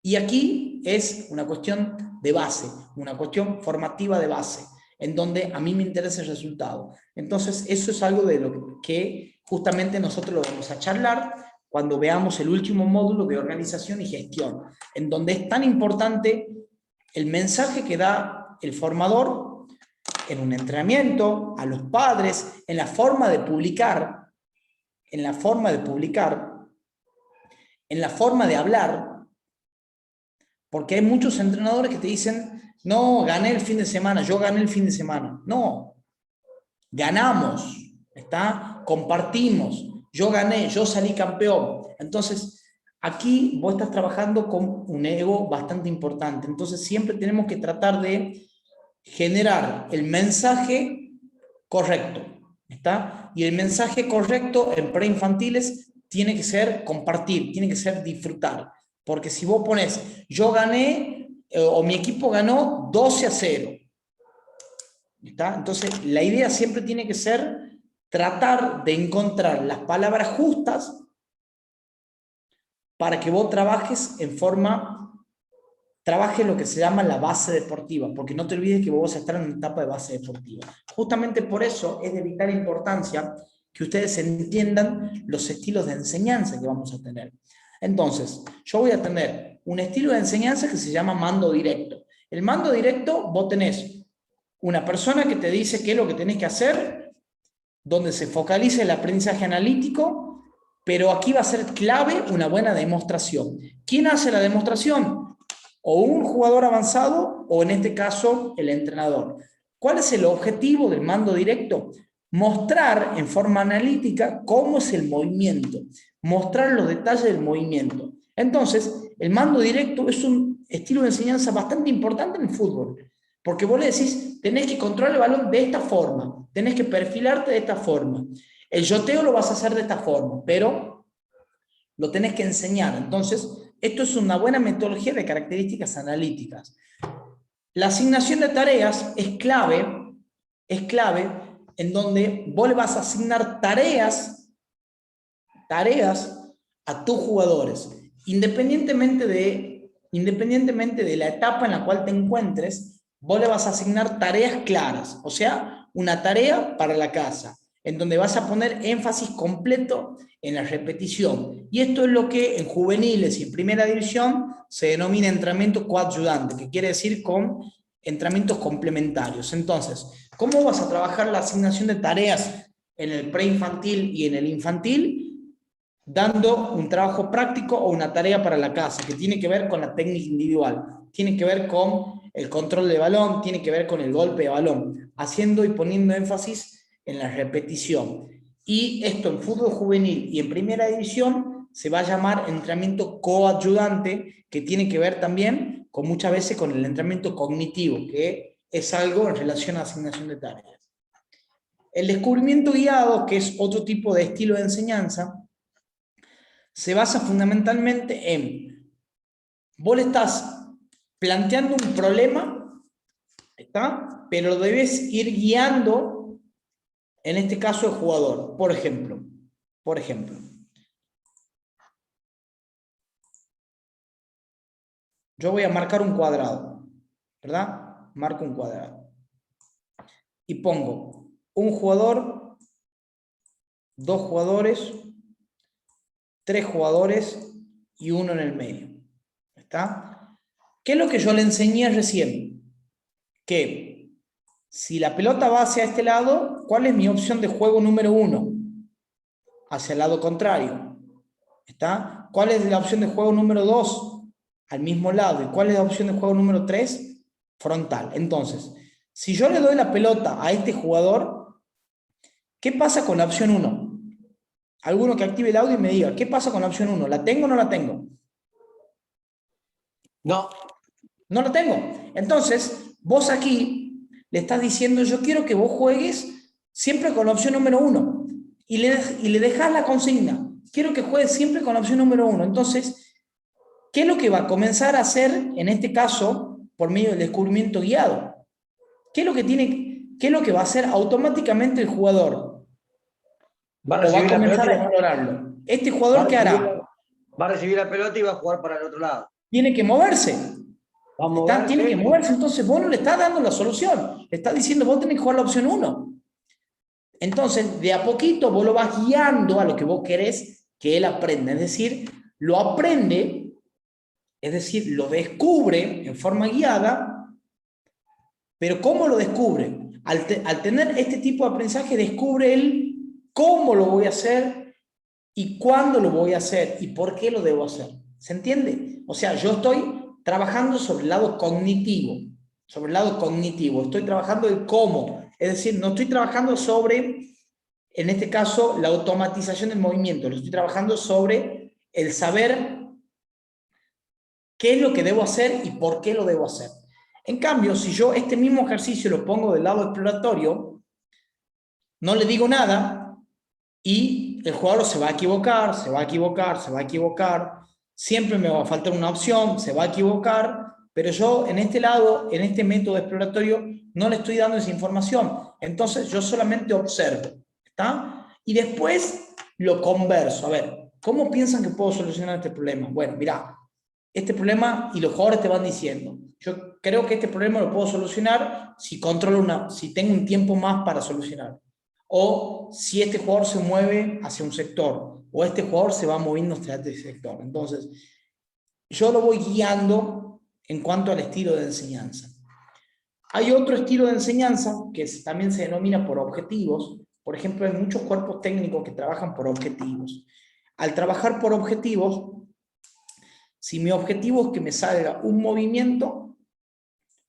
Y aquí es una cuestión de base, una cuestión formativa de base, en donde a mí me interesa el resultado. Entonces, eso es algo de lo que justamente nosotros lo vamos a charlar cuando veamos el último módulo de organización y gestión, en donde es tan importante el mensaje que da el formador en un entrenamiento, a los padres, en la forma de publicar, en la forma de hablar, porque hay muchos entrenadores que te dicen, no, gané el fin de semana, yo gané el fin de semana. No, ganamos, ¿está? Compartimos, yo gané, yo salí campeón. Entonces, aquí vos estás trabajando con un ego bastante importante. Entonces, siempre tenemos que tratar de generar el mensaje correcto, ¿está? Y el mensaje correcto en preinfantiles tiene que ser compartir, tiene que ser disfrutar. Porque si vos pones, yo gané, o mi equipo ganó 12-0, ¿está? Entonces, la idea siempre tiene que ser tratar de encontrar las palabras justas para que vos trabajes lo que se llama la base deportiva, porque no te olvides que vos vas a estar en una etapa de base deportiva. Justamente por eso es de vital importancia que ustedes entiendan los estilos de enseñanza que vamos a tener. Entonces, yo voy a tener un estilo de enseñanza que se llama mando directo. El mando directo, vos tenés una persona que te dice qué es lo que tenés que hacer, donde se focaliza el aprendizaje analítico, pero aquí va a ser clave una buena demostración. ¿Quién hace la demostración? O un jugador avanzado, o en este caso, el entrenador. ¿Cuál es el objetivo del mando directo? Mostrar en forma analítica cómo es el movimiento, mostrar los detalles del movimiento. Entonces, el mando directo es un estilo de enseñanza bastante importante en el fútbol, porque vos le decís, tenés que controlar el balón de esta forma, tenés que perfilarte de esta forma. El yoteo lo vas a hacer de esta forma, pero lo tenés que enseñar. Entonces, esto es una buena metodología de características analíticas. La asignación de tareas es clave en donde vos le vas a asignar tareas a tus jugadores, independientemente de la etapa en la cual te encuentres, vos le vas a asignar tareas claras, o sea, una tarea para la casa, en donde vas a poner énfasis completo en la repetición. Y esto es lo que en juveniles y en primera división se denomina entrenamiento coayudante, que quiere decir con entrenamientos complementarios. Entonces, ¿cómo vas a trabajar la asignación de tareas en el preinfantil y en el infantil? Dando un trabajo práctico o una tarea para la casa, que tiene que ver con la técnica individual, tiene que ver con el control de balón, tiene que ver con el golpe de balón, haciendo y poniendo énfasis en la repetición. Y esto en fútbol juvenil y en primera división se va a llamar entrenamiento coayudante, que tiene que ver también con muchas veces con el entrenamiento cognitivo, que es algo en relación a asignación de tareas. El descubrimiento guiado, que es otro tipo de estilo de enseñanza, se basa fundamentalmente en, vos le estás planteando un problema, ¿está? Pero debes ir guiando, en este caso, el jugador. Por ejemplo, yo voy a marcar un cuadrado, ¿verdad? Marco un cuadrado. Y pongo un jugador, 2 jugadores, 3 jugadores y 1 en el medio. ¿Está? ¿Qué es lo que yo le enseñé recién? Que si la pelota va hacia este lado, ¿cuál es mi opción de juego número 1? Hacia el lado contrario. ¿Está? ¿Cuál es la opción de juego número 2? Al mismo lado. ¿Y cuál es la opción de juego número 3? Frontal. Entonces, si yo le doy la pelota a este jugador, ¿qué pasa con la opción 1? Alguno que active el audio y me diga, ¿qué pasa con la opción 1? ¿La tengo o no la tengo? No. No la tengo. Entonces, vos aquí le estás diciendo, yo quiero que vos juegues siempre con la opción número 1. Y le dejás la consigna. Quiero que juegues siempre con la opción número 1. Entonces, ¿qué es lo que va a comenzar a hacer, en este caso, por medio del descubrimiento guiado? ¿Qué es lo que va a hacer automáticamente el jugador? Va a recibir o va a comenzar la a explorarlo. ¿Este jugador qué hará? Va a recibir la pelota y va a jugar para el otro lado. Tiene que moverse. Tiene que moverse. moverse, entonces vos no le estás dando la solución. Le estás diciendo, vos tenés que jugar la opción 1. Entonces, de a poquito vos lo vas guiando a lo que vos querés que él aprenda. Es decir, lo aprende, es decir, lo descubre en forma guiada, pero ¿cómo lo descubre? Al tener este tipo de aprendizaje, descubre él cómo lo voy a hacer y cuándo lo voy a hacer y por qué lo debo hacer. ¿Se entiende? O sea, yo estoy trabajando sobre el lado cognitivo, estoy trabajando el cómo, es decir, no estoy trabajando sobre, en este caso, la automatización del movimiento, lo estoy trabajando sobre el saber qué es lo que debo hacer y por qué lo debo hacer. En cambio, si yo este mismo ejercicio lo pongo del lado exploratorio, no le digo nada y el jugador se va a equivocar, siempre me va a faltar una opción, se va a equivocar, pero yo en este lado, en este método exploratorio, no le estoy dando esa información. Entonces yo solamente observo, ¿está? Y después lo converso. A ver, ¿cómo piensan que puedo solucionar este problema? Bueno, mirá, este problema, y los jugadores te van diciendo, yo creo que este problema lo puedo solucionar si si tengo un tiempo más para solucionar. O si este jugador se mueve hacia un sector, o este jugador se va moviendo hacia este sector. Entonces, yo lo voy guiando en cuanto al estilo de enseñanza. Hay otro estilo de enseñanza que también se denomina por objetivos. Por ejemplo, hay muchos cuerpos técnicos que trabajan por objetivos. Al trabajar por objetivos, si mi objetivo es que me salga un movimiento,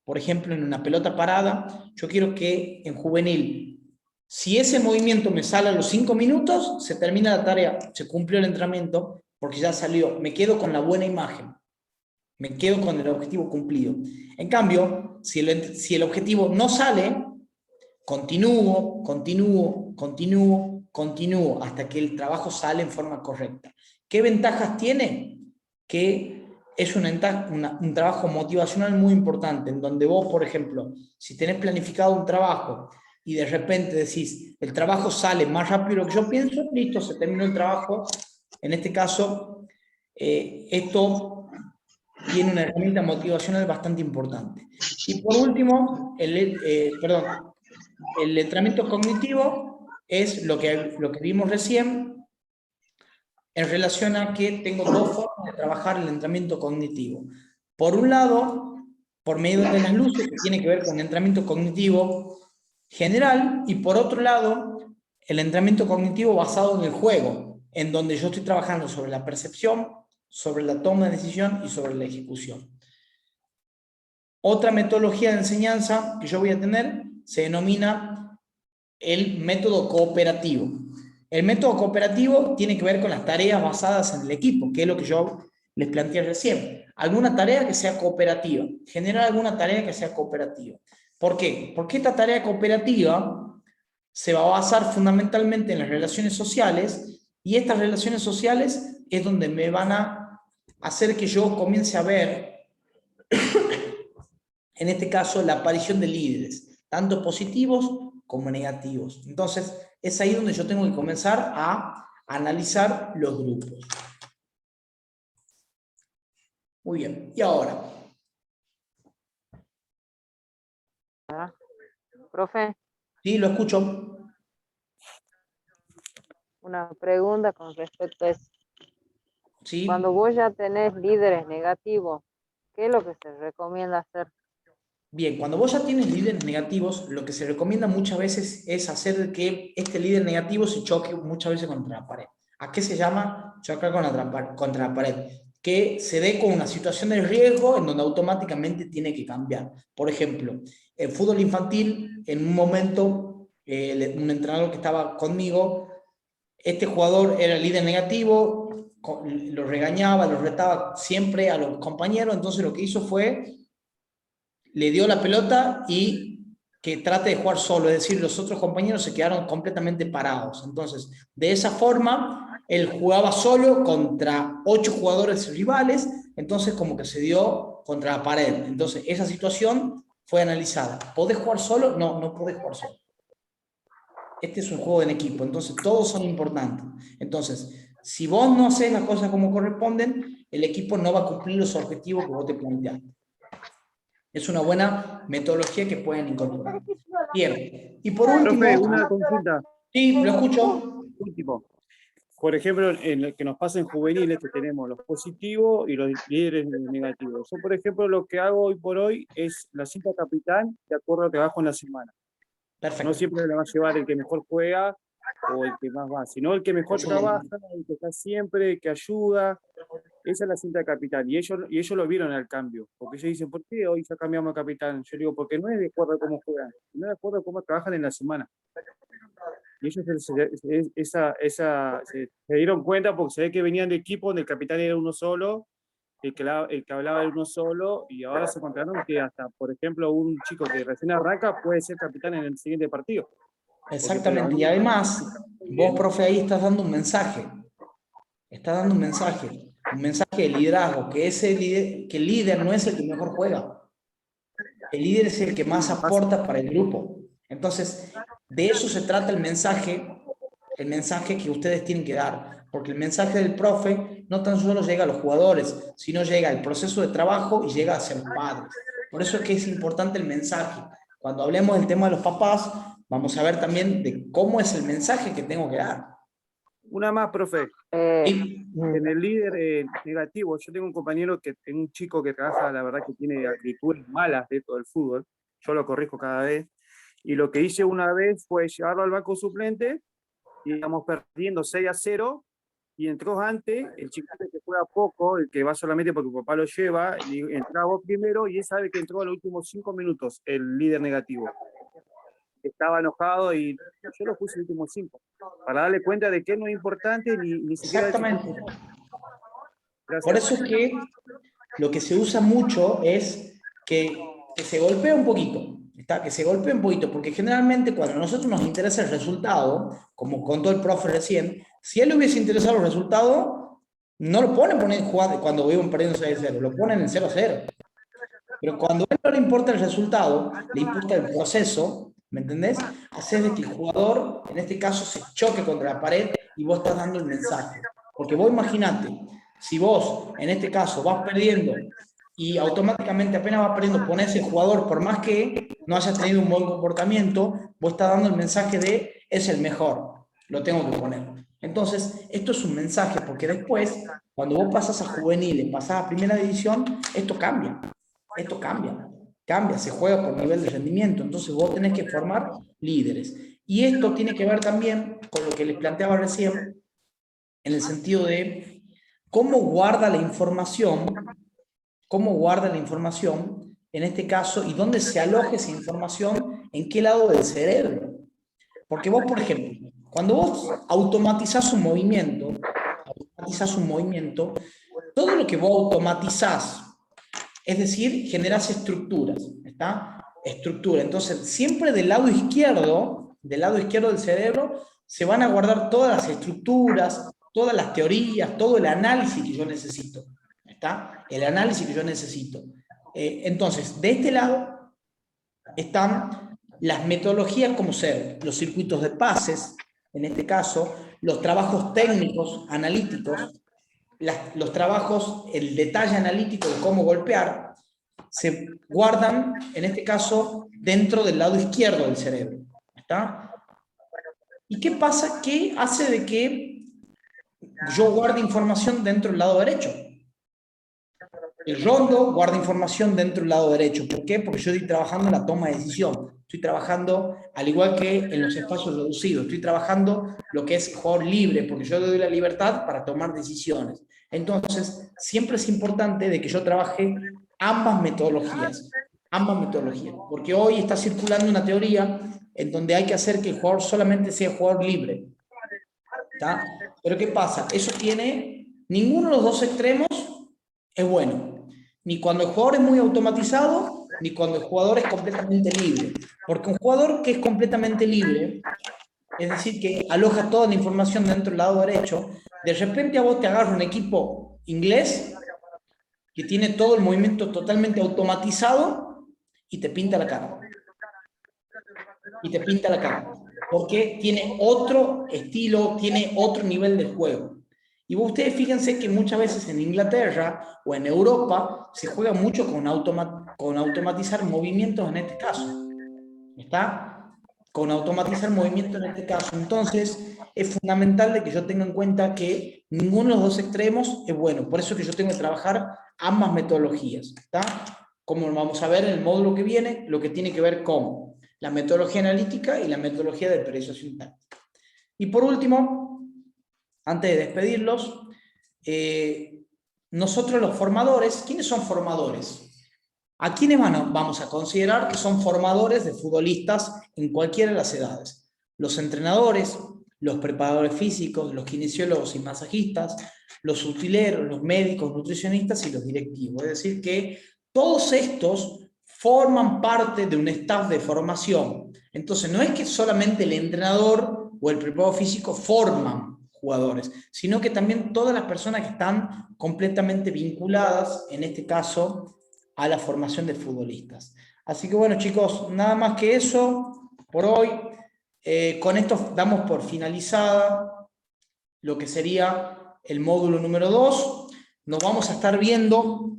por ejemplo, en una pelota parada, yo quiero que en juvenil, si ese movimiento me sale a los 5 minutos, se termina la tarea, se cumplió el entrenamiento, porque ya salió, me quedo con la buena imagen, me quedo con el objetivo cumplido. En cambio, si el objetivo no sale, continúo, hasta que el trabajo sale en forma correcta. ¿Qué ventajas tiene? Que es un trabajo motivacional muy importante, en donde vos, por ejemplo, si tenés planificado un trabajo y de repente decís, el trabajo sale más rápido de lo que yo pienso, listo, se terminó el trabajo. En este caso, esto tiene una herramienta motivacional bastante importante. Y por último, el entrenamiento cognitivo es lo que vimos recién, en relación a que tengo dos formas de trabajar el entrenamiento cognitivo. Por un lado, por medio de las luces, que tiene que ver con el entrenamiento cognitivo general, y por otro lado, el entrenamiento cognitivo basado en el juego, en donde yo estoy trabajando sobre la percepción, sobre la toma de decisión y sobre la ejecución. Otra metodología de enseñanza que yo voy a tener se denomina el método cooperativo. El método cooperativo tiene que ver con las tareas basadas en el equipo, que es lo que yo les planteé recién. Alguna tarea que sea cooperativa, generar alguna tarea que sea cooperativa. ¿Por qué? Porque esta tarea cooperativa se va a basar fundamentalmente en las relaciones sociales, y estas relaciones sociales es donde me van a hacer que yo comience a ver, en este caso, la aparición de líderes, tanto positivos como negativos. Entonces, es ahí donde yo tengo que comenzar a analizar los grupos. Muy bien, y ahora. Profe. Sí, lo escucho. Una pregunta con respecto a eso. Sí. Cuando vos ya tenés líderes negativos, ¿qué es lo que se recomienda hacer? Bien, cuando vos ya tienes líderes negativos, lo que se recomienda muchas veces es hacer que este líder negativo se choque muchas veces contra la pared. ¿A qué se llama chocar contra la pared? Que se dé con una situación de riesgo en donde automáticamente tiene que cambiar. Por ejemplo, en fútbol infantil, en un momento, un entrenador que estaba conmigo, este jugador era el líder negativo, lo regañaba, lo retaba siempre a los compañeros, entonces lo que hizo fue, le dio la pelota y que trate de jugar solo, es decir, los otros compañeros se quedaron completamente parados. Entonces, de esa forma, él jugaba solo contra 8 jugadores rivales, entonces como que se dio contra la pared. Entonces, esa situación fue analizada. ¿Podés jugar solo? No, no podés jugar solo. Este es un juego en equipo, entonces todos son importantes. Entonces, si vos no haces las cosas como corresponden, el equipo no va a cumplir los objetivos que vos te planteaste. Es una buena metodología que pueden incorporar. Bien, y por último... Profe, una consulta. Sí, lo escucho. Último. Por ejemplo, en lo que nos pasa en juveniles, que tenemos los positivos y los líderes negativos. Yo, por ejemplo, lo que hago hoy por hoy es la cinta capitán de acuerdo a lo que bajo en la semana. Perfecto. No siempre le va a llevar el que mejor juega o el que más va, sino el que mejor trabaja, el que está siempre, el que ayuda. Esa es la cinta de capitán. Y ellos lo vieron al cambio. Porque ellos dicen, ¿por qué hoy ya cambiamos a capitán? Yo digo, porque no es de acuerdo a cómo juegan, sino de acuerdo a cómo trabajan en la semana. Y ellos se dieron cuenta porque se ve que venían de equipo donde el capitán era uno solo, el que hablaba era uno solo, y ahora se encontraron que hasta, por ejemplo, un chico que recién arranca puede ser capitán en el siguiente partido. Exactamente, y además, vos, profe, ahí estás dando un mensaje. Estás dando un mensaje de liderazgo, que el líder no es el que mejor juega. El líder es el que más aporta para el grupo. Entonces, de eso se trata el mensaje que ustedes tienen que dar. Porque el mensaje del profe no tan solo llega a los jugadores, sino llega al proceso de trabajo y llega hacia los padres. Por eso es que es importante el mensaje. Cuando hablemos del tema de los papás, vamos a ver también de cómo es el mensaje que tengo que dar. Una más, profe. En el líder negativo, yo tengo un compañero, un chico que trabaja, la verdad que tiene actitudes malas dentro del fútbol, yo lo corrijo cada vez, y lo que hice una vez fue llevarlo al banco suplente, y íbamos perdiendo 6-0, y entró antes, el chico que juega poco, el que va solamente porque papá lo lleva, y entraba vos primero, y él sabe que entró a los últimos 5 minutos, el líder negativo. Estaba enojado y yo lo puse el último 5, para darle cuenta de que no es importante ni siquiera... Exactamente. Por eso es que lo que se usa mucho es que se golpee un poquito, ¿está? Que se golpee un poquito, porque generalmente cuando a nosotros nos interesa el resultado, como contó el profe recién, si a él le hubiese interesado el resultado, no lo pone en jugar cuando iban perdiendo 6-0, lo ponen en 0-0. Pero cuando a él no le importa el resultado, le importa el proceso, ¿me entendés? Haces de que el jugador, en este caso, se choque contra la pared y vos estás dando el mensaje. Porque vos imaginate, si vos, en este caso, vas perdiendo y automáticamente apenas vas perdiendo, pones el jugador, por más que no haya tenido un buen comportamiento, vos estás dando el mensaje de es el mejor, lo tengo que poner. Entonces, esto es un mensaje, porque después, cuando vos pasas a juveniles, pasás a primera división, esto cambia. Esto cambia, se juega por nivel de rendimiento, entonces vos tenés que formar líderes. Y esto tiene que ver también con lo que les planteaba recién, en el sentido de cómo guarda la información, en este caso, y dónde se aloja esa información, en qué lado del cerebro. Porque vos, por ejemplo, cuando vos automatizás un movimiento, todo lo que vos automatizás, es decir, generas estructuras, ¿está? Entonces, siempre del lado izquierdo del cerebro, se van a guardar todas las estructuras, todas las teorías, todo el análisis que yo necesito, ¿está? El análisis que yo necesito. Entonces, de este lado están las metodologías como ser los circuitos de pases, en este caso, los trabajos técnicos, analíticos, los trabajos, el detalle analítico de cómo golpear, se guardan, en este caso, dentro del lado izquierdo del cerebro. ¿Está? ¿Y qué pasa? ¿Qué hace de que yo guarde información dentro del lado derecho? El rondo guarda información dentro del lado derecho. ¿Por qué? Porque yo estoy trabajando en la toma de decisión. Estoy trabajando, al igual que en los espacios reducidos, estoy trabajando lo que es jugador libre, porque yo le doy la libertad para tomar decisiones. Entonces, siempre es importante de que yo trabaje ambas metodologías, porque hoy está circulando una teoría en donde hay que hacer que el jugador solamente sea jugador libre. ¿Está? Pero ¿qué pasa? Eso tiene, ninguno de los dos extremos es bueno, ni cuando el jugador es muy automatizado, ni cuando el jugador es completamente libre. Porque un jugador que es completamente libre, es decir, que aloja toda la información dentro del lado derecho, de repente a vos te agarra un equipo inglés que tiene todo el movimiento totalmente automatizado y te pinta la cara. Porque tiene otro estilo, tiene otro nivel de juego. Y ustedes fíjense que muchas veces en Inglaterra o en Europa se juega mucho con automatizar movimientos en este caso. ¿Está? Con automatizar movimientos en este caso. Entonces, es fundamental de que yo tenga en cuenta que ninguno de los dos extremos es bueno. Por eso es que yo tengo que trabajar ambas metodologías. ¿Está? Como vamos a ver en el módulo que viene, lo que tiene que ver con la metodología analítica y la metodología de periodización táctica. Y por último, antes de despedirlos, nosotros los formadores, ¿quiénes son formadores? ¿A quiénes vamos a considerar que son formadores de futbolistas en cualquiera de las edades? Los entrenadores, los preparadores físicos, los kinesiólogos y masajistas, los utileros, los médicos, nutricionistas y los directivos. Es decir, que todos estos forman parte de un staff de formación. Entonces, no es que solamente el entrenador o el preparador físico forman jugadores, sino que también todas las personas que están completamente vinculadas, en este caso, a la formación de futbolistas. Así que bueno, chicos, nada más que eso por hoy. Con esto damos por finalizada lo que sería el módulo número 2. Nos vamos a estar viendo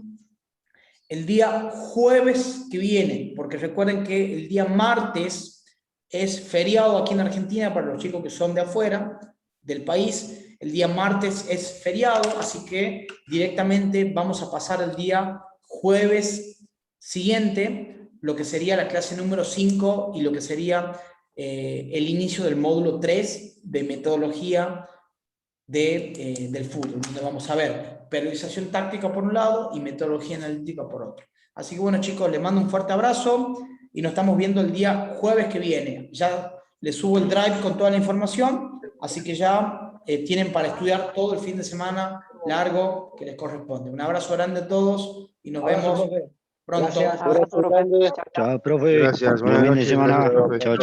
el día jueves que viene, porque recuerden que el día martes es feriado aquí en Argentina para los chicos que son de afuera. del país. El día martes es feriado, así que directamente vamos a pasar el día jueves siguiente, lo que sería la clase número 5 y lo que sería el inicio del módulo 3 de metodología del fútbol, donde vamos a ver periodización táctica por un lado y metodología analítica por otro. Así que bueno, chicos, les mando un fuerte abrazo y nos estamos viendo el día jueves que viene. Ya les subo el drive con toda la información, así que ya tienen para estudiar todo el fin de semana largo que les corresponde. Un abrazo grande a todos y nos vemos pronto. Gracias. Abrazo, profe. Chao, profe. Gracias, Buen buenas fin de noches. semana. Gracias, profe. Chao, chao.